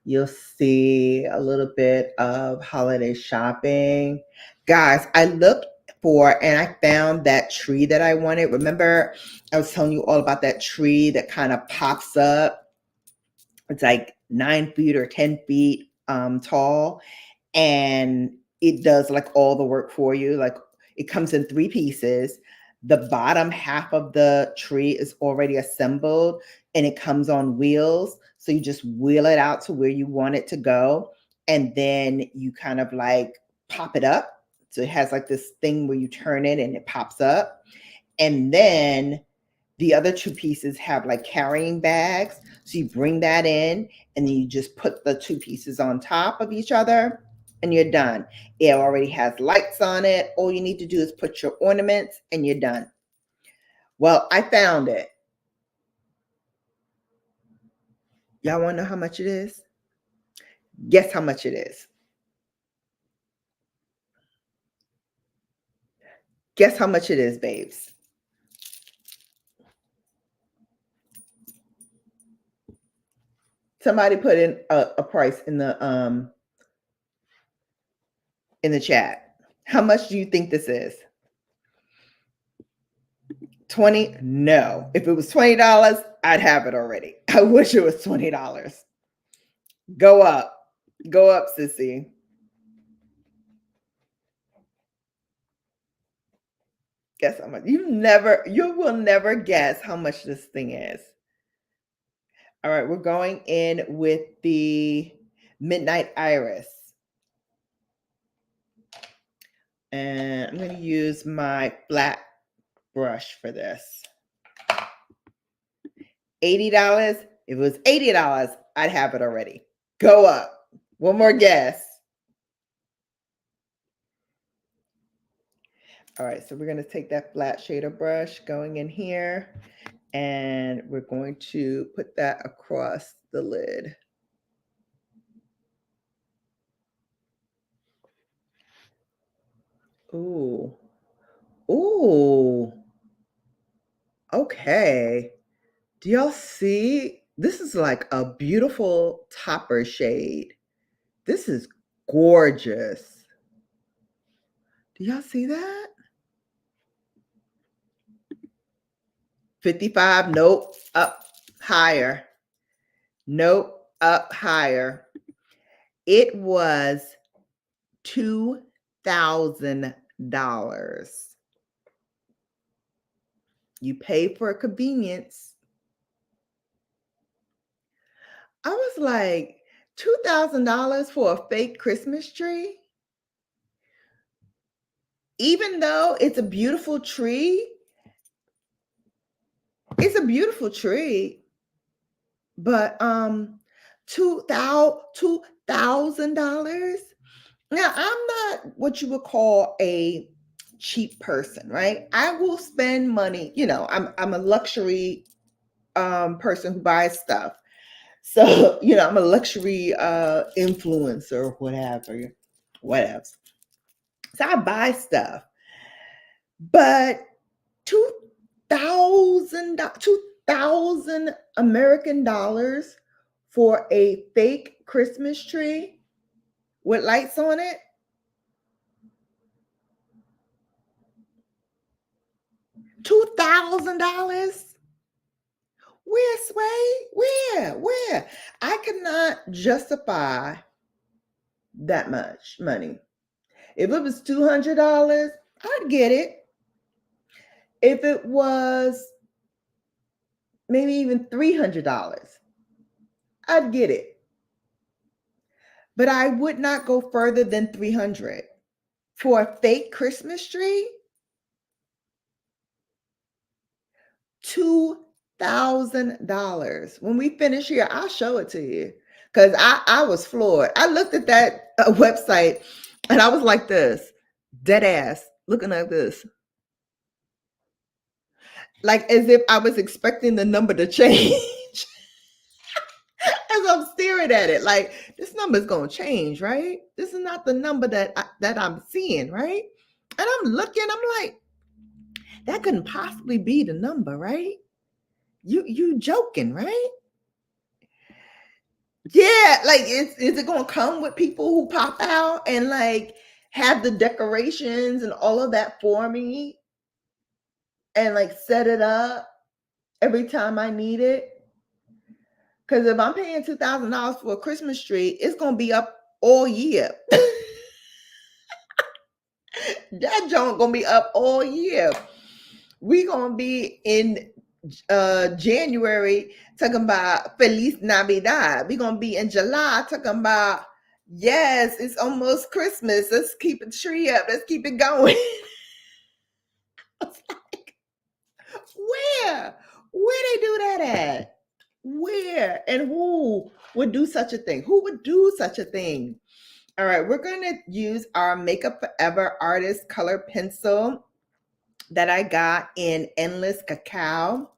You'll see a little bit of holiday shopping. Guys, I looked for and I found that tree that I wanted. Remember, I was telling you all about that tree that kind of pops up. It's like 9 feet or 10 feet tall. And it does like all the work for you. Like, it comes in 3 pieces. The bottom half of the tree is already assembled and it comes on wheels. So you just wheel it out to where you want it to go. And then you kind of like pop it up. So it has like this thing where you turn it and it pops up. And then the other 2 pieces have like carrying bags. So you bring that in and then you just put the 2 pieces on top of each other and you're done. It already has lights on it. All you need to do is put your ornaments and you're done. Well, I found it. Y'all want to know how much it is? Guess how much it is. Guess how much it is, babes. Somebody put in a price in the chat. How much do you think this is? 20? No. If it was $20, I'd have it already. I wish it was $20. Go up. Go up, sissy. Guess how much? You will never guess how much this thing is. All right, we're going in with the Midnight Iris. And I'm going to use my flat brush for this. $80. If it was $80, I'd have it already. Go up. One more guess. All right, so we're going to take that flat shader brush going in here, and we're going to put that across the lid. Ooh. Ooh. Okay. Do y'all see? This is like a beautiful topper shade. This is gorgeous. Do y'all see that? 55, nope, up higher. Nope, up higher. It was $2,000. You pay for convenience. I was like, $2,000 for a fake Christmas tree? Even though it's a beautiful tree, but $2,000. Now, I'm not what you would call a cheap person, right? I will spend money. I'm a luxury person who buys stuff. So, I'm a luxury influencer, whatever. So I buy stuff. But 2,000 American dollars for a fake Christmas tree with lights on it? $2,000? Where, Sway? Where? I cannot justify that much money. If it was $200, I'd get it. If it was maybe even $300, I'd get it. But I would not go further than $300 for a fake Christmas tree. $2,000. When we finish here, I'll show it to you. Because I was floored. I looked at that website and I was like this, dead ass, looking like this. Like as if I was expecting the number to change. As I'm staring at it, like this number is gonna change, right? This is not the number that I'm seeing, right? And I'm looking, I'm like, that couldn't possibly be the number, right? You joking, right? Yeah, like is it gonna come with people who pop out and like have the decorations and all of that for me and like set it up every time I need it? Because if I'm paying $2,000 for a Christmas tree, it's gonna be up all year. That joint gonna be up all year. We gonna be in January talking about Feliz Navidad. We gonna be in July talking about, yes, it's almost Christmas. Let's keep the tree up. Let's keep it going. Like, where they do that at? Where and who would do such a thing? Who would do such a thing? All right, we're going to use our Makeup Forever Artist Color Pencil that I got in Endless Cacao.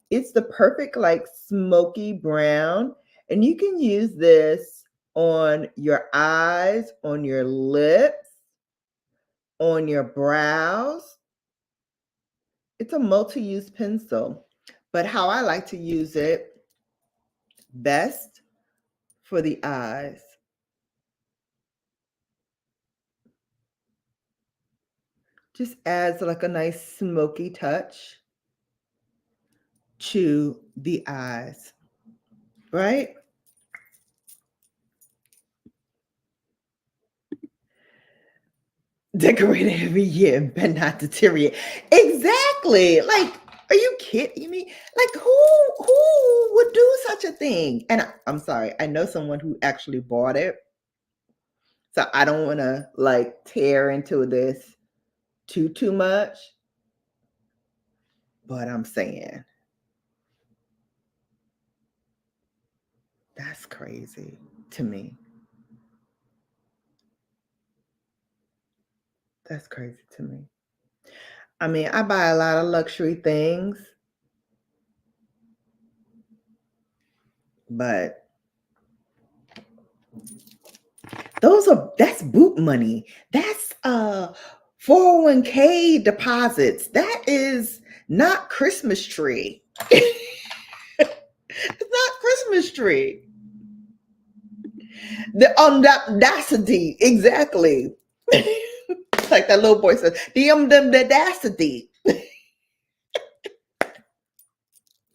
It's the perfect like smoky brown. And you can use this on your eyes, on your lips, on your brows. It's a multi-use pencil. But how I like to use it best for the eyes. Just adds like a nice smoky touch to the eyes, right? Decorated every year and better not deteriorate. Exactly. Like, are you kidding me? Like, who would do such a thing? And I'm sorry, I know someone who actually bought it. So I don't want to like tear into this too much. But I'm saying that's crazy to me. That's crazy to me. I mean, I buy a lot of luxury things, but that's boot money. That's 401k deposits. That is not Christmas tree. It's not Christmas tree. The audacity, exactly. Like that little boy says, the audacity.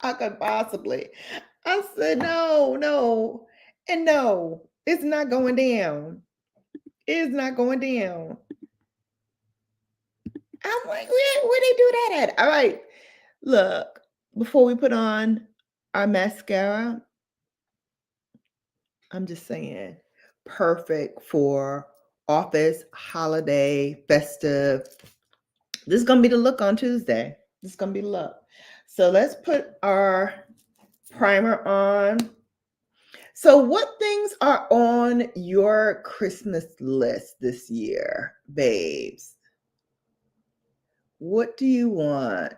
I could possibly. I said, no, and no, it's not going down. It's not going down. I'm like, where they do that at? All right, look, before we put on our mascara, I'm just saying, perfect for office, holiday, festive. This is going to be the look on Tuesday. This is going to be the look. So let's put our primer on. So what things are on your Christmas list this year, babes? What do you want?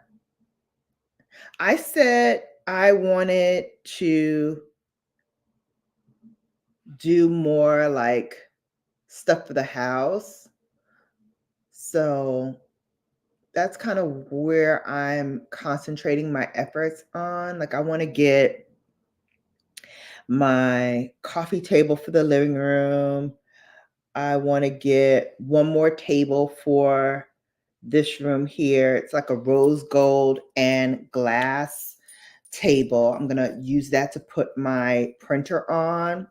I said I wanted to do more like stuff for the house. So that's kind of where I'm concentrating my efforts on. Like I want to get my coffee table for the living room. I want to get one more table for this room here. It's like a rose gold and glass table. I'm going to use that to put my printer on.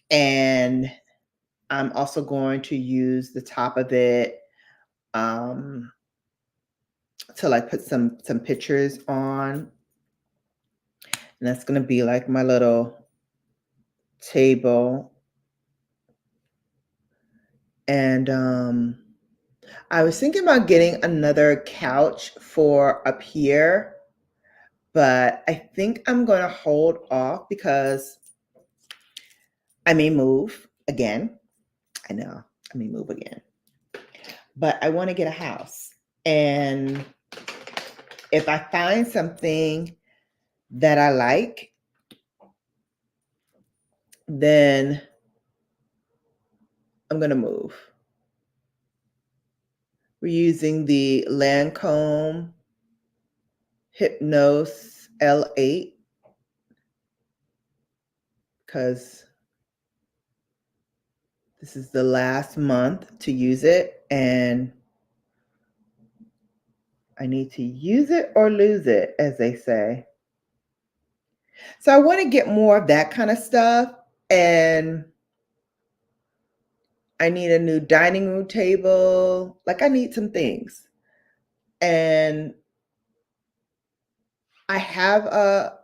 And I'm also going to use the top of it to like put some pictures on. And that's going to be like my little table. And I was thinking about getting another couch for up here, but I think I'm going to hold off because I may move again. I know I may move again, but I want to get a house. And if I find something that I like, then I'm going to move. We're using the Lancome Hypnos L8 because this is the last month to use it, and I need to use it or lose it, as they say. So I want to get more of that kind of stuff, and I need a new dining room table. Like, I need some things. And I have a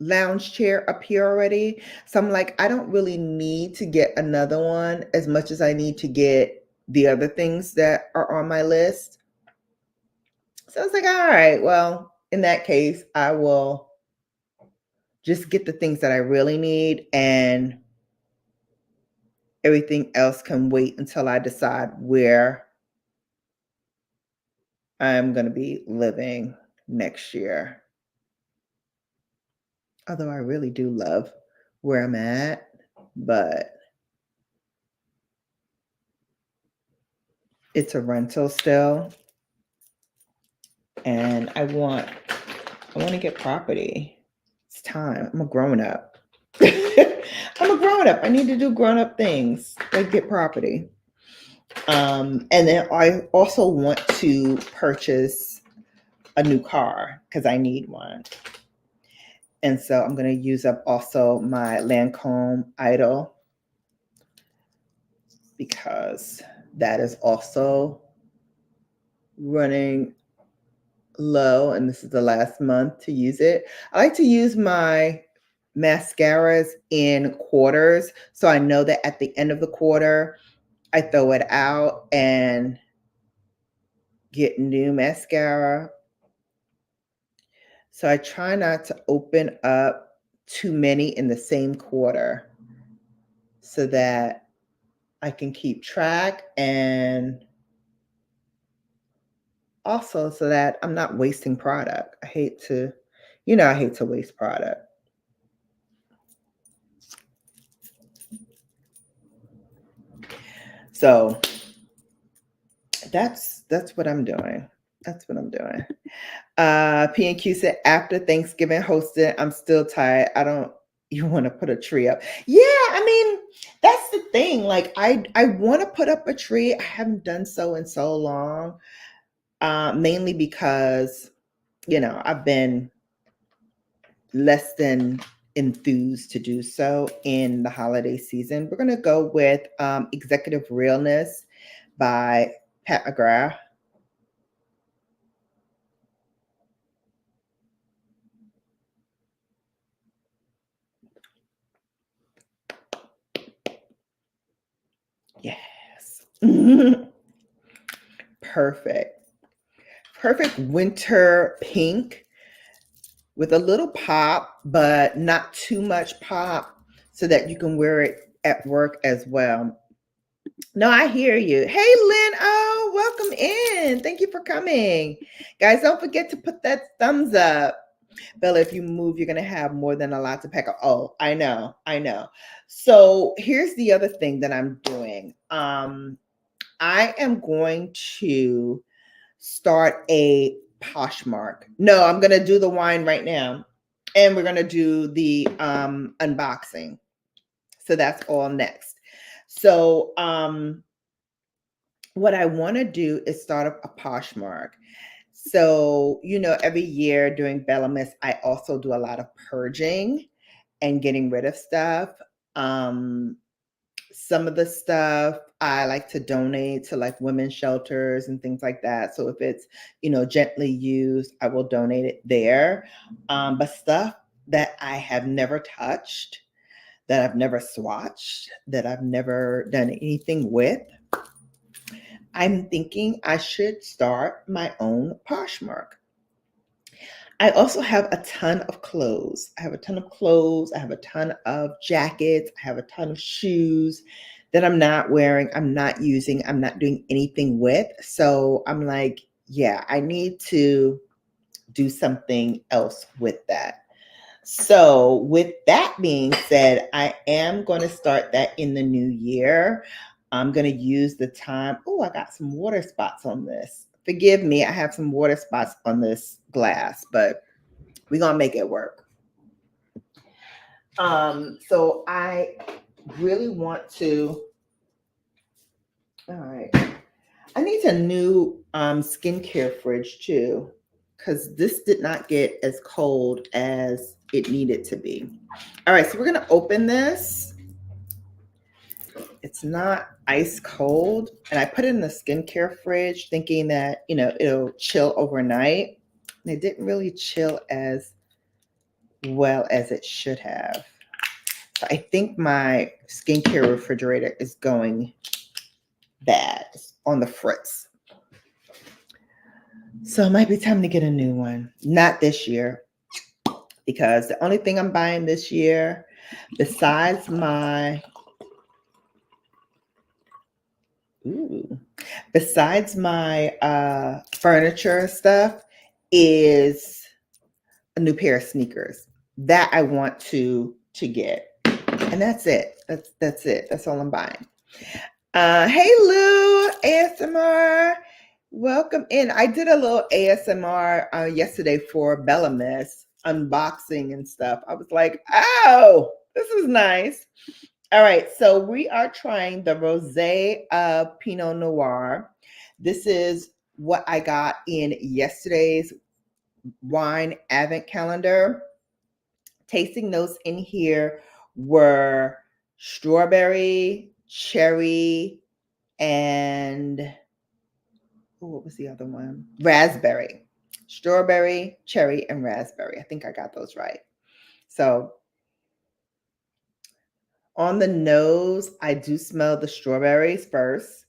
lounge chair up here already. So I'm like, I don't really need to get another one as much as I need to get the other things that are on my list. So I was like, all right, well, in that case, I will just get the things that I really need, and everything else can wait until I decide where I'm going to be living next year. Although I really do love where I'm at, but it's a rental still. And I want to get property. It's time. I'm a grown up. I'm a grown up. I need to do grown up things like get property. And then I also want to purchase a new car because I need one. And so I'm going to use up also my Lancome Idol because that is also running low, and this is the last month to use it. I like to use my mascaras in quarters, so I know that at the end of the quarter, I throw it out and get new mascara. So I try not to open up too many in the same quarter so that I can keep track, and also so that I'm not wasting product. I hate to waste product. So that's what I'm doing. That's what I'm doing. P&Q said, after Thanksgiving hosted, I'm still tired. You want to put a tree up. Yeah, I mean, that's the thing. Like, I want to put up a tree. I haven't done so in so long. Mainly because, I've been less than enthused to do so in the holiday season. We're going to go with Executive Realness by Pat McGrath. Yes. Perfect. Perfect winter pink with a little pop, but not too much pop so that you can wear it at work as well. No, I hear you. Hey, Lynn. Oh, welcome in. Thank you for coming. Guys, don't forget to put that thumbs up. Bella, if you move, you're going to have more than a lot to pack up. Oh, I know. So here's the other thing that I'm doing. I am going to start a Poshmark. No, I'm going to do the wine right now. And we're going to do the unboxing. So that's all next. So what I want to do is start up a Poshmark. So, every year during BELLAmas, I also do a lot of purging and getting rid of stuff. Some of the stuff I like to donate to like women's shelters and things like that. So if it's, gently used, I will donate it there. But stuff that I have never touched, that I've never swatched, that I've never done anything with, I'm thinking I should start my own Poshmark. I also have a ton of clothes. I have a ton of clothes. I have a ton of jackets. I have a ton of shoes that I'm not wearing, I'm not using, I'm not doing anything with. So I'm like, yeah, I need to do something else with that. So, with that being said, I am going to start that in the new year. I'm going to use the time. Oh, I got some water spots on this. Forgive me, I have some water spots on this glass, but we're going to make it work. So I really want to, all right. I need a new skincare fridge too, because this did not get as cold as it needed to be. All right, so we're gonna open this. It's not ice cold, and I put it in the skincare fridge thinking that, it'll chill overnight. And it didn't really chill as well as it should have. So I think my skincare refrigerator is going bad, it's on the fritz. So it might be time to get a new one. Not this year, because the only thing I'm buying this year, besides my furniture stuff, is a new pair of sneakers that I want to get, and that's it. That's it. That's all I'm buying. Hey Lou, ASMR, welcome in. I did a little ASMR yesterday for BELLAmas unboxing and stuff. I was like, oh, this is nice. All right, so we are trying the Rosé of Pinot Noir. This is what I got in yesterday's wine advent calendar. Tasting notes in here were strawberry, cherry, and what was the other one? Raspberry. Strawberry, cherry, and raspberry. I think I got those right. So on the nose, I do smell the strawberries first.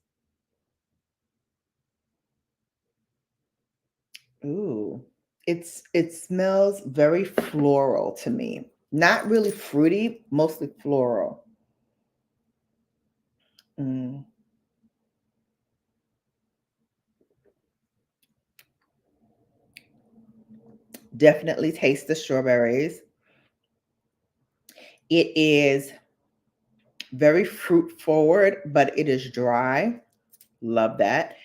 Ooh, it smells very floral to me. Not really fruity, mostly floral. Mm. Definitely taste the strawberries. It is very fruit forward, but it is dry. Love that.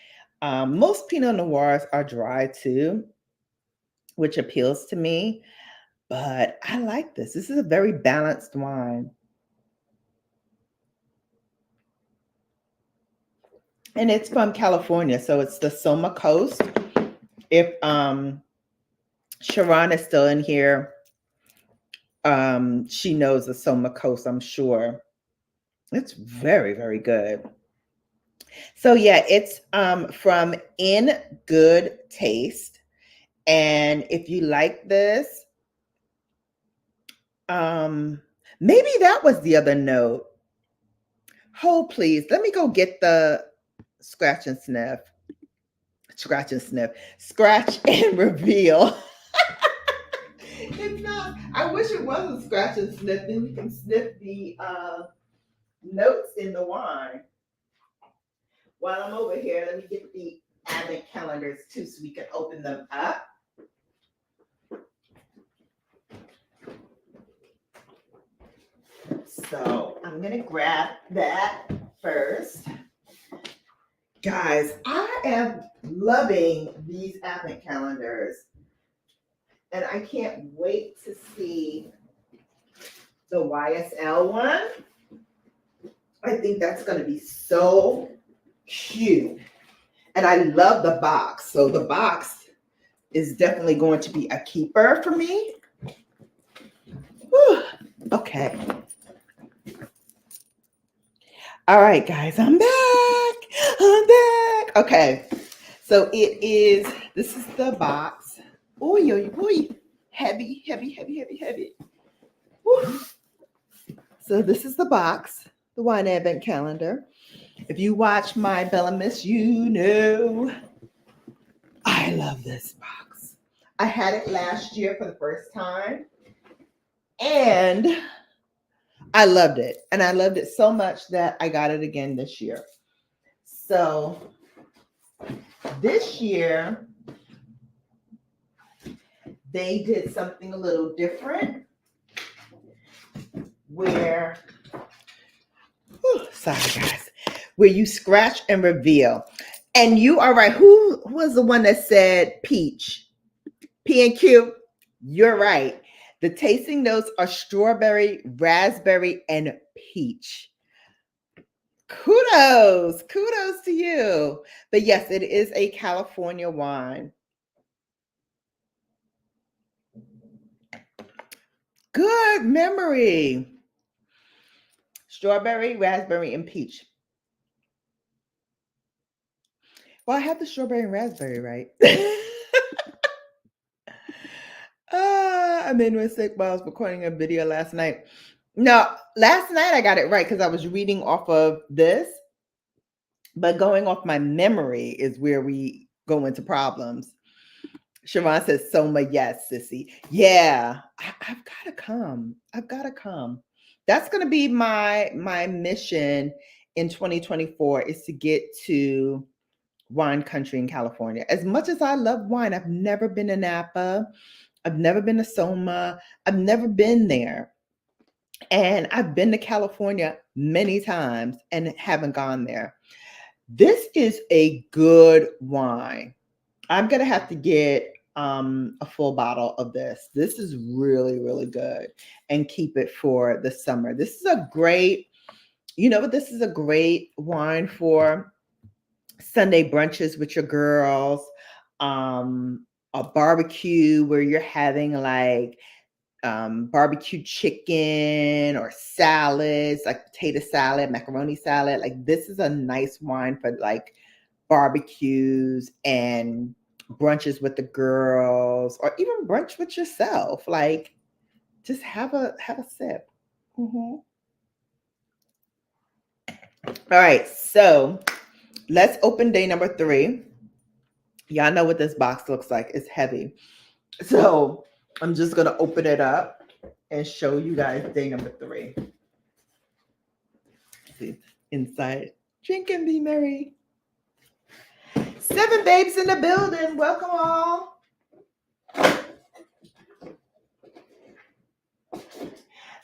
Most Pinot Noirs are dry too, which appeals to me, but I like this. This is a very balanced wine. And it's from California, so it's the Sonoma Coast. If Sharon is still in here, she knows the Sonoma Coast, I'm sure. It's very, very good. So yeah, it's from In Good Taste. And if you like this, maybe that was the other note. Hold, please. Let me go get the scratch and sniff. Scratch and sniff. Scratch and reveal. It's not. I wish it wasn't scratch and sniff. Then we can sniff the notes in the wine. While I'm over here, let me get the advent calendars too, so we can open them up. So I'm gonna grab that first. Guys, I am loving these advent calendars. And I can't wait to see the YSL one. I think that's going to be so cute. And I love the box. So the box is definitely going to be a keeper for me. Whew. Okay. All right, guys, I'm back. I'm back. Okay. So this is the box. Oy, oy, oy. Heavy, heavy, heavy, heavy, heavy. Whew. So this is the box, the wine advent calendar. If you watch my BELLAmas, you know I love this box. I had it last year for the first time, and I loved it. And I loved it so much that I got it again this year. So this year, they did something a little different where, sorry guys, where you scratch and reveal. And you are right. Who was the one that said peach? P&Q? You're right. The tasting notes are strawberry, raspberry, and peach. Kudos to you. But yes, it is a California wine. Good memory. Strawberry, raspberry, and peach. Well, I had the strawberry and raspberry right. I made a mistake while I was recording a video last night. No, last night I got it right because I was reading off of this. But going off my memory is where we go into problems. Siobhan says, Soma, yes, sissy. Yeah, I've got to come. I've got to come. That's going to be my mission in 2024 is to get to wine country in California. As much as I love wine, I've never been to Napa. I've never been to Soma. I've never been there. And I've been to California many times and haven't gone there. This is a good wine. I'm going to have to get a full bottle of this. This is really, really good and keep it for the summer. This is a great, this is a great wine for Sunday brunches with your girls, a barbecue where you're having like barbecue chicken or salads, like potato salad, macaroni salad. Like this is a nice wine for like barbecues and brunches with the girls, or even brunch with yourself. Like just have a sip. Mm-hmm. All right, so let's open day number 3. Y'all know what this box looks like. It's heavy. So I'm just going to open it up and show you guys day number 3. See, inside. Drink and be merry. 7 babes in the building. Welcome all.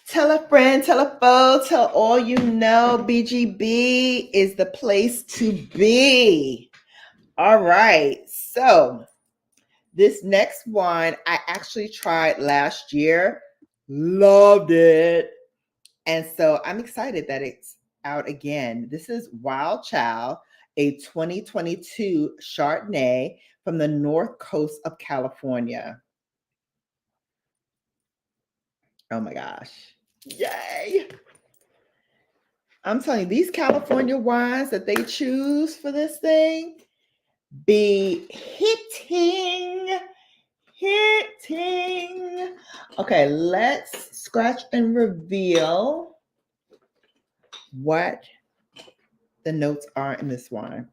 Tell a friend, tell a foe, tell all you know. BGB is the place to be. All right. So this next one I actually tried last year. Loved it. And so I'm excited that it's out again. This is Wild Child, a 2022 Chardonnay from the North Coast of California. Oh my gosh. Yay. I'm telling you, these California wines that they choose for this thing be hitting. Okay, let's scratch and reveal what the notes are in this wine.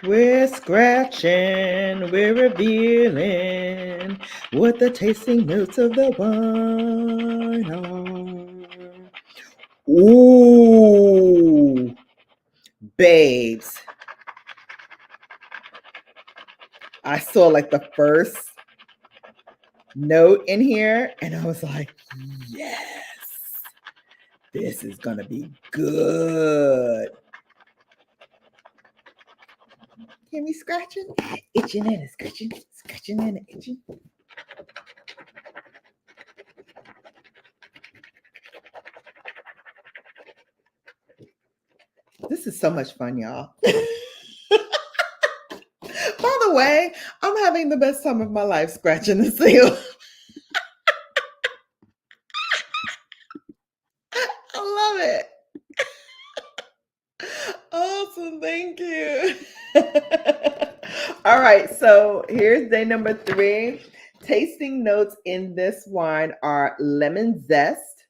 We're scratching, we're revealing what the tasting notes of the wine are. Ooh, babes. I saw like the first note in here and I was like, yes, this is going to be good. Hear me scratching? Itching and scratching, scratching and itching. This is so much fun, y'all. way, I'm having the best time of my life scratching the seal. I love it. Awesome. Thank you. All right. So here's day number 3. Tasting notes in this wine are lemon zest.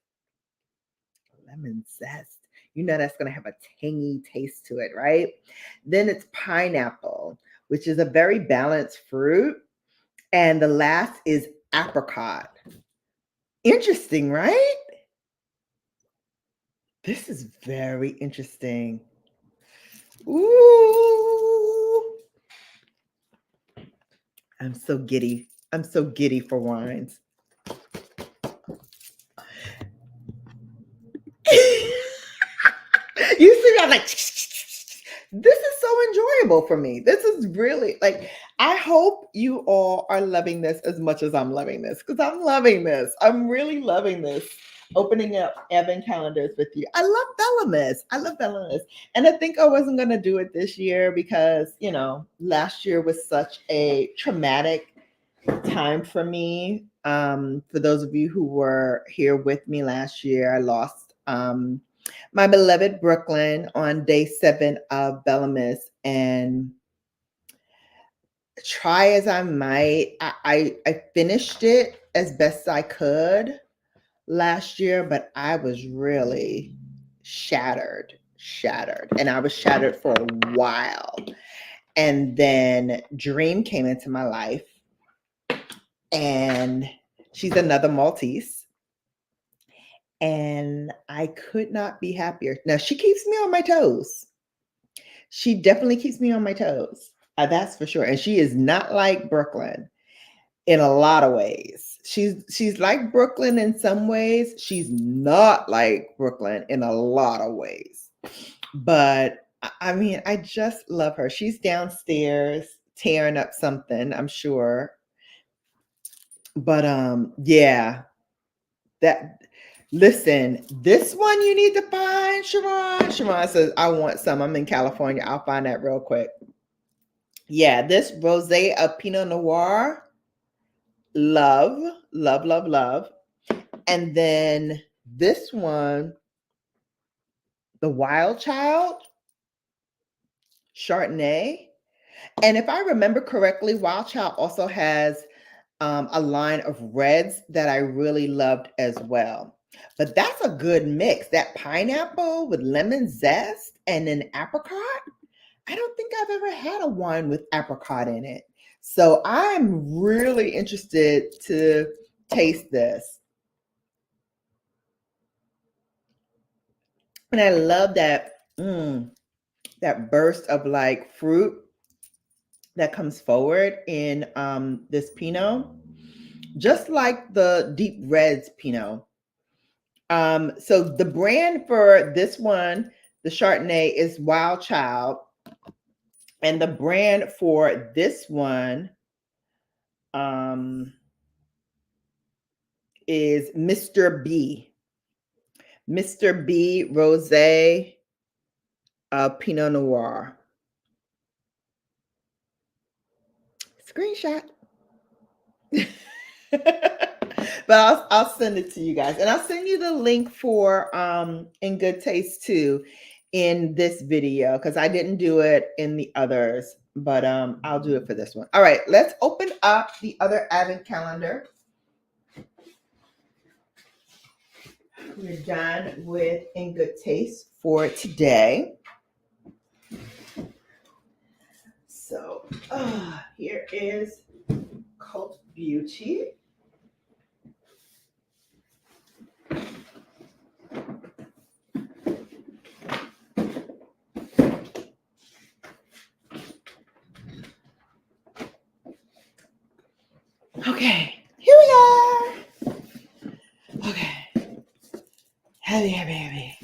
Lemon zest. You know that's going to have a tangy taste to it, right? Then it's pineapple, which is a very balanced fruit. And the last is apricot. Interesting, right? This is very interesting. Ooh. I'm so giddy. I'm so giddy for wines. You see, I'm like, this is so enjoyable for me. This is really like, I hope you all are loving this as much as I'm loving this, because I'm loving this. I'm really loving this. Opening up advent calendars with you. I love BELLAmas. I love BELLAmas. And I think I wasn't going to do it this year because, you know, last year was such a traumatic time for me. For those of you who were here with me last year, I lost my beloved Brooklyn on day 7 of BELLAmas, and try as I might, I finished it as best I could last year, but I was really shattered, and I was shattered for a while. And then Dream came into my life, and she's another Maltese. And I could not be happier. Now, she keeps me on my toes. She definitely keeps me on my toes. That's for sure. And she is not like Brooklyn in a lot of ways. She's like Brooklyn in some ways. She's not like Brooklyn in a lot of ways. But I mean, I just love her. She's downstairs tearing up something, I'm sure. But yeah, that listen, this one you need to find, Sharon. Sharon says, I want some. I'm in California. I'll find that real quick. Yeah, this rosé of Pinot Noir. Love, love, love, love. And then this one, the Wild Child Chardonnay. And if I remember correctly, Wild Child also has a line of reds that I really loved as well. But that's a good mix. That pineapple with lemon zest and then apricot. I don't think I've ever had a wine with apricot in it. So I'm really interested to taste this. And I love that that burst of like fruit that comes forward in this Pinot, just like the deep reds Pinot. So the brand for this one, the Chardonnay, is Wild Child, and the brand for this one is Mr. B. Mr. B Rosé Pinot Noir. Screenshot. But I'll send it to you guys, and I'll send you the link for In Good Taste too in this video, because I didn't do it in the others, but I'll do it for this one. All right, let's open up the other advent calendar. We're done with In Good Taste for today. So here is Cult Beauty. Okay, here we are. Okay, heavy.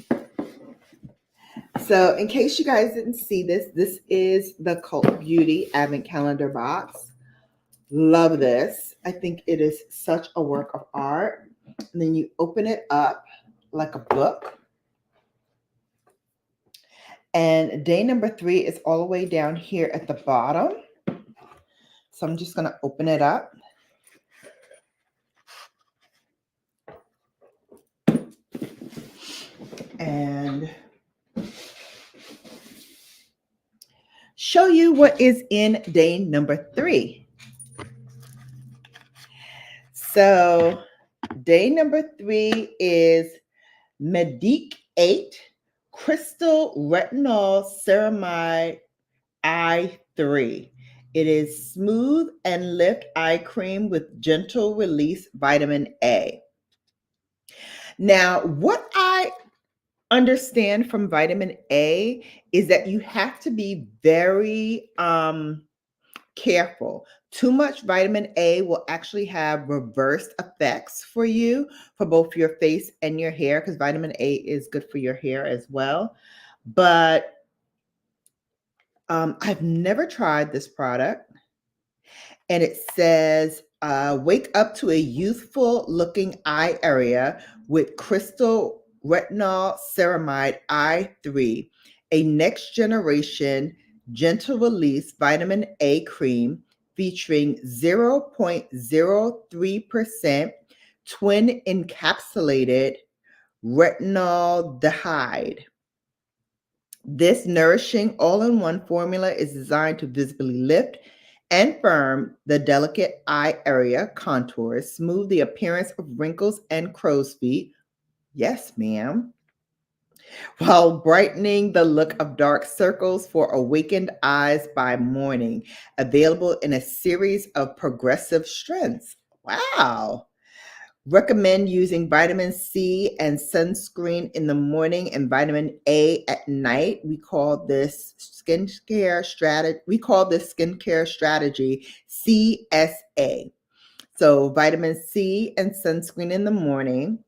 So in case you guys didn't see this, this is the Cult Beauty Advent Calendar box. Love this. I think it is such a work of art. And then you open it up like a book. And day number 3 is all the way down here at the bottom. So I'm just going to open it up. And show you what is in day number 3. So day number 3 is 𝕊𝕦𝕡𝕒𝕟𝕜 Crystal Retinol Ceramide Eye 3. It is smooth and lift eye cream with gentle release vitamin A. Now, what I understand from vitamin A is that you have to be very careful. Too much vitamin A will actually have reversed effects for you, for both your face and your hair, because vitamin A is good for your hair as well. But I've never tried this product. And it says, wake up to a youthful looking eye area with Crystal Retinol Ceramide Eye 3, a next generation gentle release vitamin A cream featuring 0.03% twin encapsulated retinaldehyde. This nourishing all-in-one formula is designed to visibly lift and firm the delicate eye area contours, smooth the appearance of wrinkles and crow's feet. Yes, ma'am. While brightening the look of dark circles for awakened eyes by morning. Available in a series of progressive strengths. Wow. Recommend using vitamin C and sunscreen in the morning and vitamin A at night. We call this skincare strategy CSA. So vitamin C and sunscreen in the morning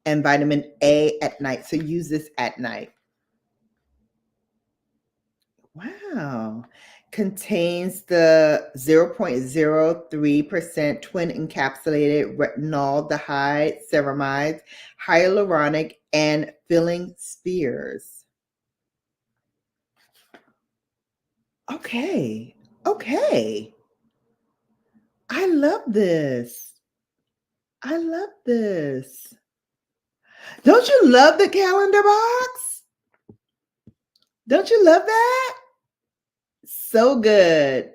and vitamin A at night. So use this at night. Wow. Contains the 0.03% twin encapsulated retinaldehyde ceramides, hyaluronic, and filling spheres. Okay. I love this. Don't you love the calendar box? Don't you love that? So good.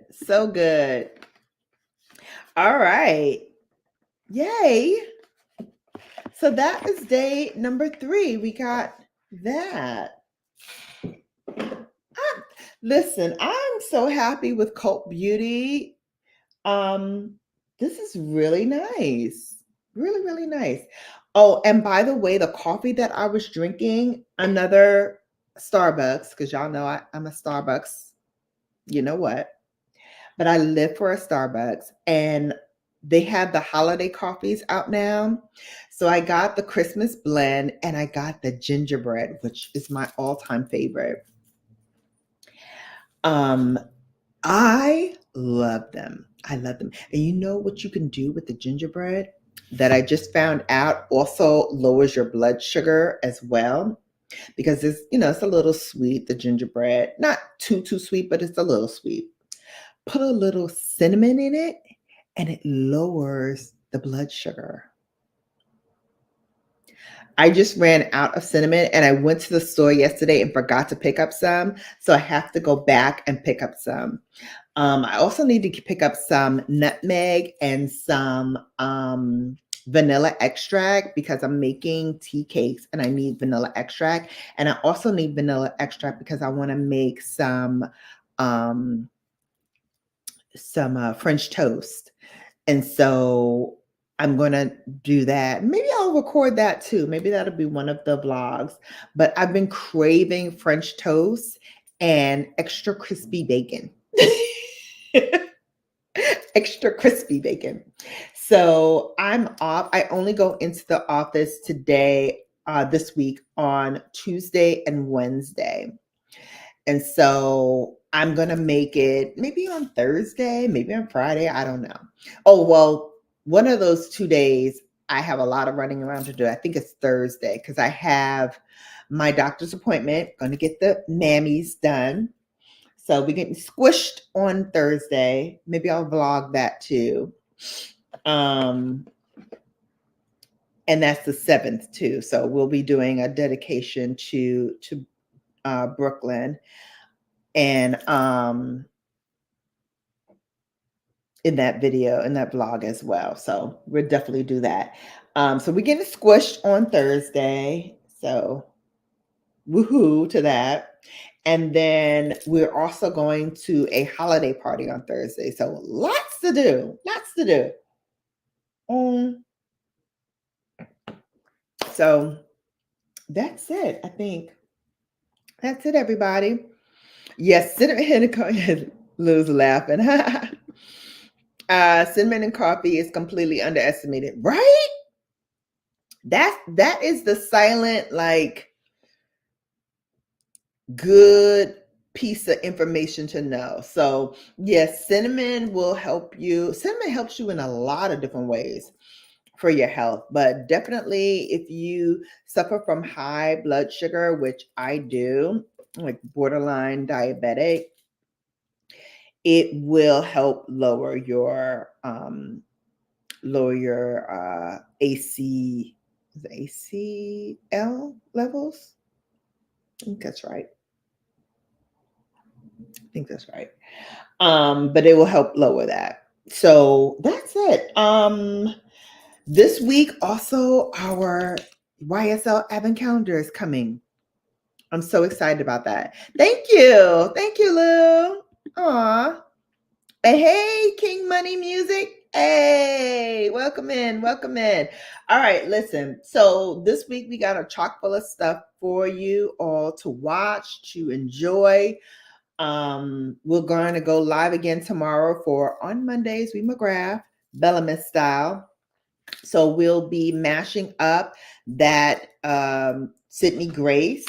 All right. Yay. So that is day number 3. We got that. Listen, I'm so happy with Cult Beauty. This is really nice. Really nice. Oh, and by the way, the coffee that I was drinking, another Starbucks, because y'all know I'm a Starbucks, you know what? But I live for a Starbucks, and they have the holiday coffees out now. So I got the Christmas blend and I got the gingerbread, which is my all-time favorite. I love them. And you know what you can do with the gingerbread that I just found out also lowers your blood sugar as well, because it's a little sweet, the gingerbread. Not too sweet, but it's a little sweet. Put a little cinnamon in it and it lowers the blood sugar. I just ran out of cinnamon and I went to the store yesterday and forgot to pick up some. So I have to go back and pick up some. I also need to pick up some nutmeg and some vanilla extract because I'm making tea cakes and I need vanilla extract. And I also need vanilla extract because I want to make some French toast. And so I'm going to do that. Maybe I'll record that too. Maybe that'll be one of the vlogs. But I've been craving French toast and extra crispy bacon. Extra crispy bacon. So I'm off. I only go into the office this week on Tuesday and Wednesday. And so I'm going to make it maybe on Thursday, maybe on Friday. I don't know. Oh, well, one of those 2 days, I have a lot of running around to do. I think it's Thursday because I have my doctor's appointment, going to get the mammies done. So we're getting squished on Thursday. Maybe I'll vlog that too. And that's the 7th too. So we'll be doing a dedication to Brooklyn, and in that video, in that vlog as well. So we'll definitely do that. So we're getting squished on Thursday. So woohoo to that. And then we're also going to a holiday party on Thursday. So lots to do. Lots to do. So that's it. I think that's it, everybody. Yes, cinnamon and coffee. Lou's laughing. Cinnamon and coffee is completely underestimated, right? That is the silent, like, good piece of information to know. So yes, cinnamon will help you. Cinnamon helps you in a lot of different ways for your health, but definitely if you suffer from high blood sugar, which I do, like borderline diabetic, it will help lower your AC, is it ACL levels. I think that's right. But it will help lower that. So that's it. This week also our YSL advent calendar is coming. I'm so excited about that. Thank you, Lou. Aw. And hey, King Money Music. Hey, welcome in. All right, listen. So this week we got a chock full of stuff for you all to watch, to enjoy. We're going to go live again tomorrow for On Mondays We McGrath, BELLAmas style. So we'll be mashing up that Sydney Grace.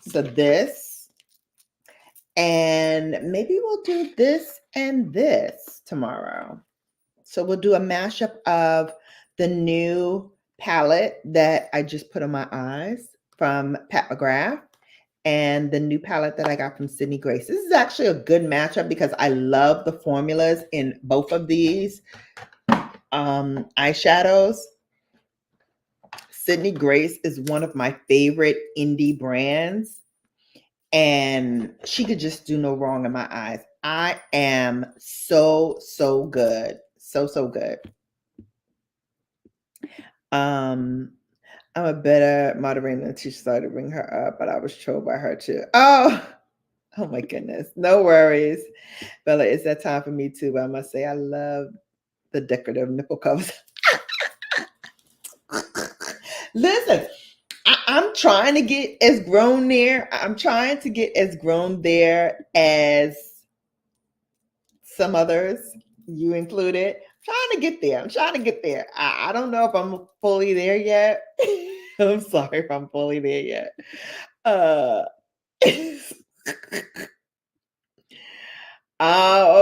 So this, and maybe we'll do this and this tomorrow. So we'll do a mashup of the new palette that I just put on my eyes from Pat McGrath and the new palette that I got from Sydney Grace. This is actually a good matchup because I love the formulas in both of these eyeshadows. Sydney Grace is one of my favorite indie brands, and she could just do no wrong in my eyes. I am so good. So good. I'm a better moderator than she started to bring her up, but I was trolled by her too. Oh my goodness. No worries. Bella, it's that time for me too. But I must say I love the decorative nipple covers. Listen, I'm trying to get as grown there. I'm trying to get as grown there as some others, you included. I'm trying to get there. I don't know if I'm fully there yet. I'm sorry if I'm fully there yet. Oh,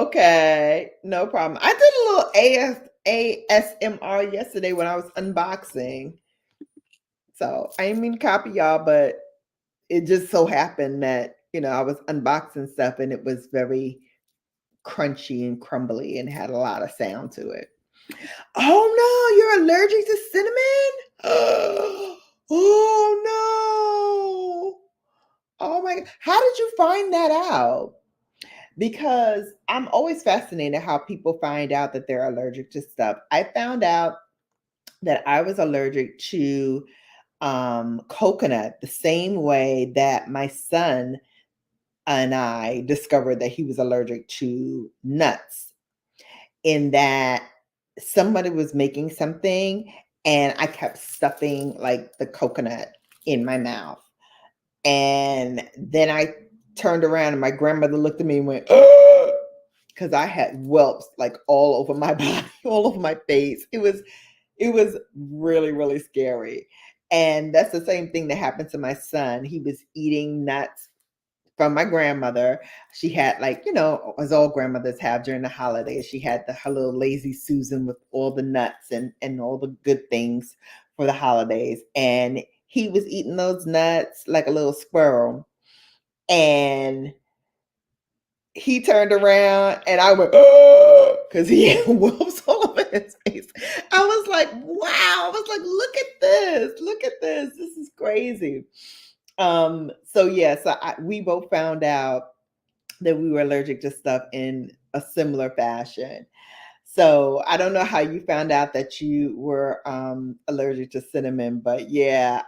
okay. No problem. I did a little ASMR yesterday when I was unboxing. So I didn't mean to copy y'all, but it just so happened that, I was unboxing stuff and it was very crunchy and crumbly and had a lot of sound to it. Oh no, you're allergic to cinnamon? Oh no. Oh my God. How did you find that out? Because I'm always fascinated how people find out that they're allergic to stuff. I found out that I was allergic to coconut the same way that my son and I discovered that he was allergic to nuts, in that somebody was making something and I kept stuffing like the coconut in my mouth. And then I turned around and my grandmother looked at me and went, because I had whelps like all over my body, all over my face. It was really, really scary. And that's the same thing that happened to my son. He was eating nuts from my grandmother. She had, like, as all grandmothers have during the holidays, she had her little lazy Susan with all the nuts and all the good things for the holidays. And he was eating those nuts like a little squirrel. And he turned around and I went, oh, because he had whoops all over his face. I was like, wow. I was like, look at this. Look at this. This is crazy. So yes, we both found out that we were allergic to stuff in a similar fashion. So I don't know how you found out that you were allergic to cinnamon, but yeah,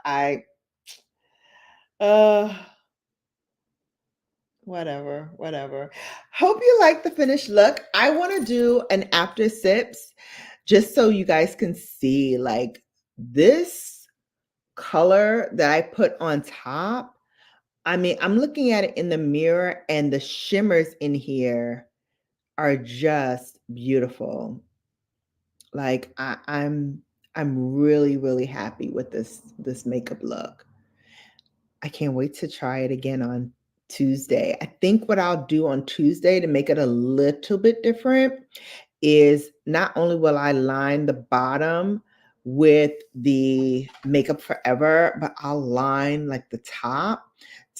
uh whatever. Hope you like the finished look. I want to do an after sips just so you guys can see like this color that I put on top. I mean, I'm looking at it in the mirror and the shimmers in here are just beautiful. Like I'm really, really happy with this makeup look. I can't wait to try it again on Tuesday. I think what I'll do on Tuesday to make it a little bit different is not only will I line the bottom with the Makeup Forever, but I'll line like the top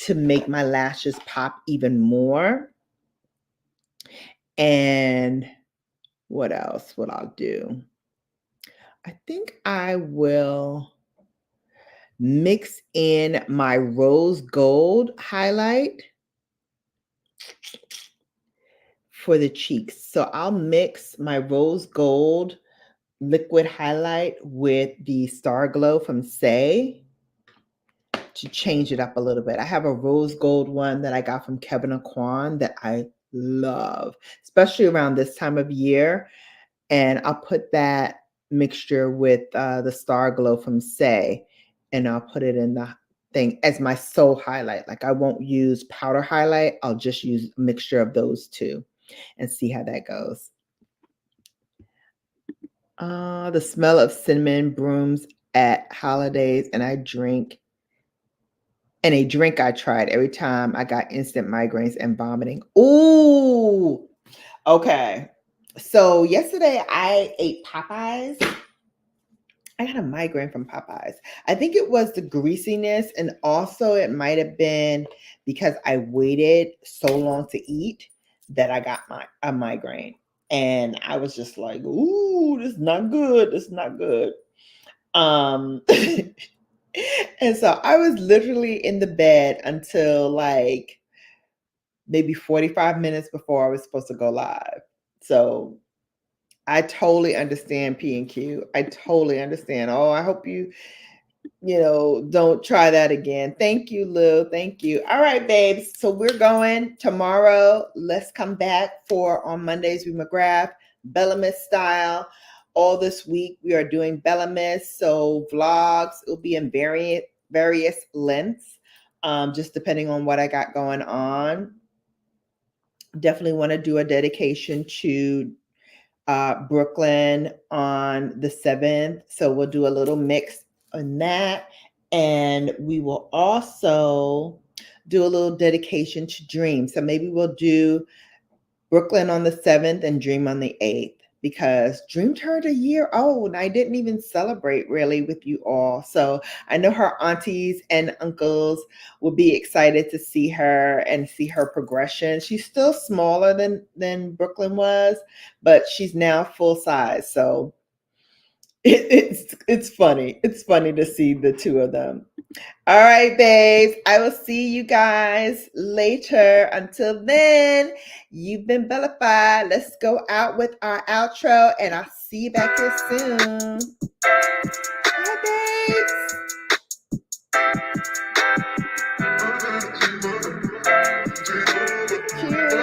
to make my lashes pop even more. And what else will I do? I think I will mix in my rose gold highlight for the cheeks. So I'll mix my rose gold liquid highlight with the Star Glow from Say to change it up a little bit. I have a rose gold one that I got from Kevin Aquan that I love, especially around this time of year. And I'll put that mixture with the Star Glow from Say, and I'll put it in the thing as my sole highlight. Like I won't use powder highlight. I'll just use a mixture of those two and see how that goes. The smell of cinnamon brooms at holidays, and a drink I tried every time I got instant migraines and vomiting. Ooh, okay. So yesterday I ate Popeyes. I got a migraine from Popeyes. I think it was the greasiness, and also it might have been because I waited so long to eat that I got a migraine. And I was just like, ooh, this is not good. This is not good. And so I was literally in the bed until like maybe 45 minutes before I was supposed to go live. So I totally understand P and Q. I totally understand. Oh, I hope you don't try that again. Thank you, Lou. Thank you. All right, babes. So we're going tomorrow. Let's come back for on Mondays we McGrath, BELLAmas style. All this week we are doing BELLAmas. So vlogs will be in various lengths, just depending on what I got going on. Definitely want to do a dedication to Brooklyn on the 7th. So we'll do a little mix on that. And we will also do a little dedication to Dream. So maybe we'll do Brooklyn on the 7th and Dream on the 8th, because Dream turned a year old and I didn't even celebrate really with you all. So I know her aunties and uncles will be excited to see her and see her progression. She's still smaller than Brooklyn was, but she's now full size. So it's funny. It's funny to see the two of them. All right, babes. I will see you guys later. Until then, you've been Bellafied. Let's go out with our outro, and I'll see you back here soon. Bye, babes. Cheers.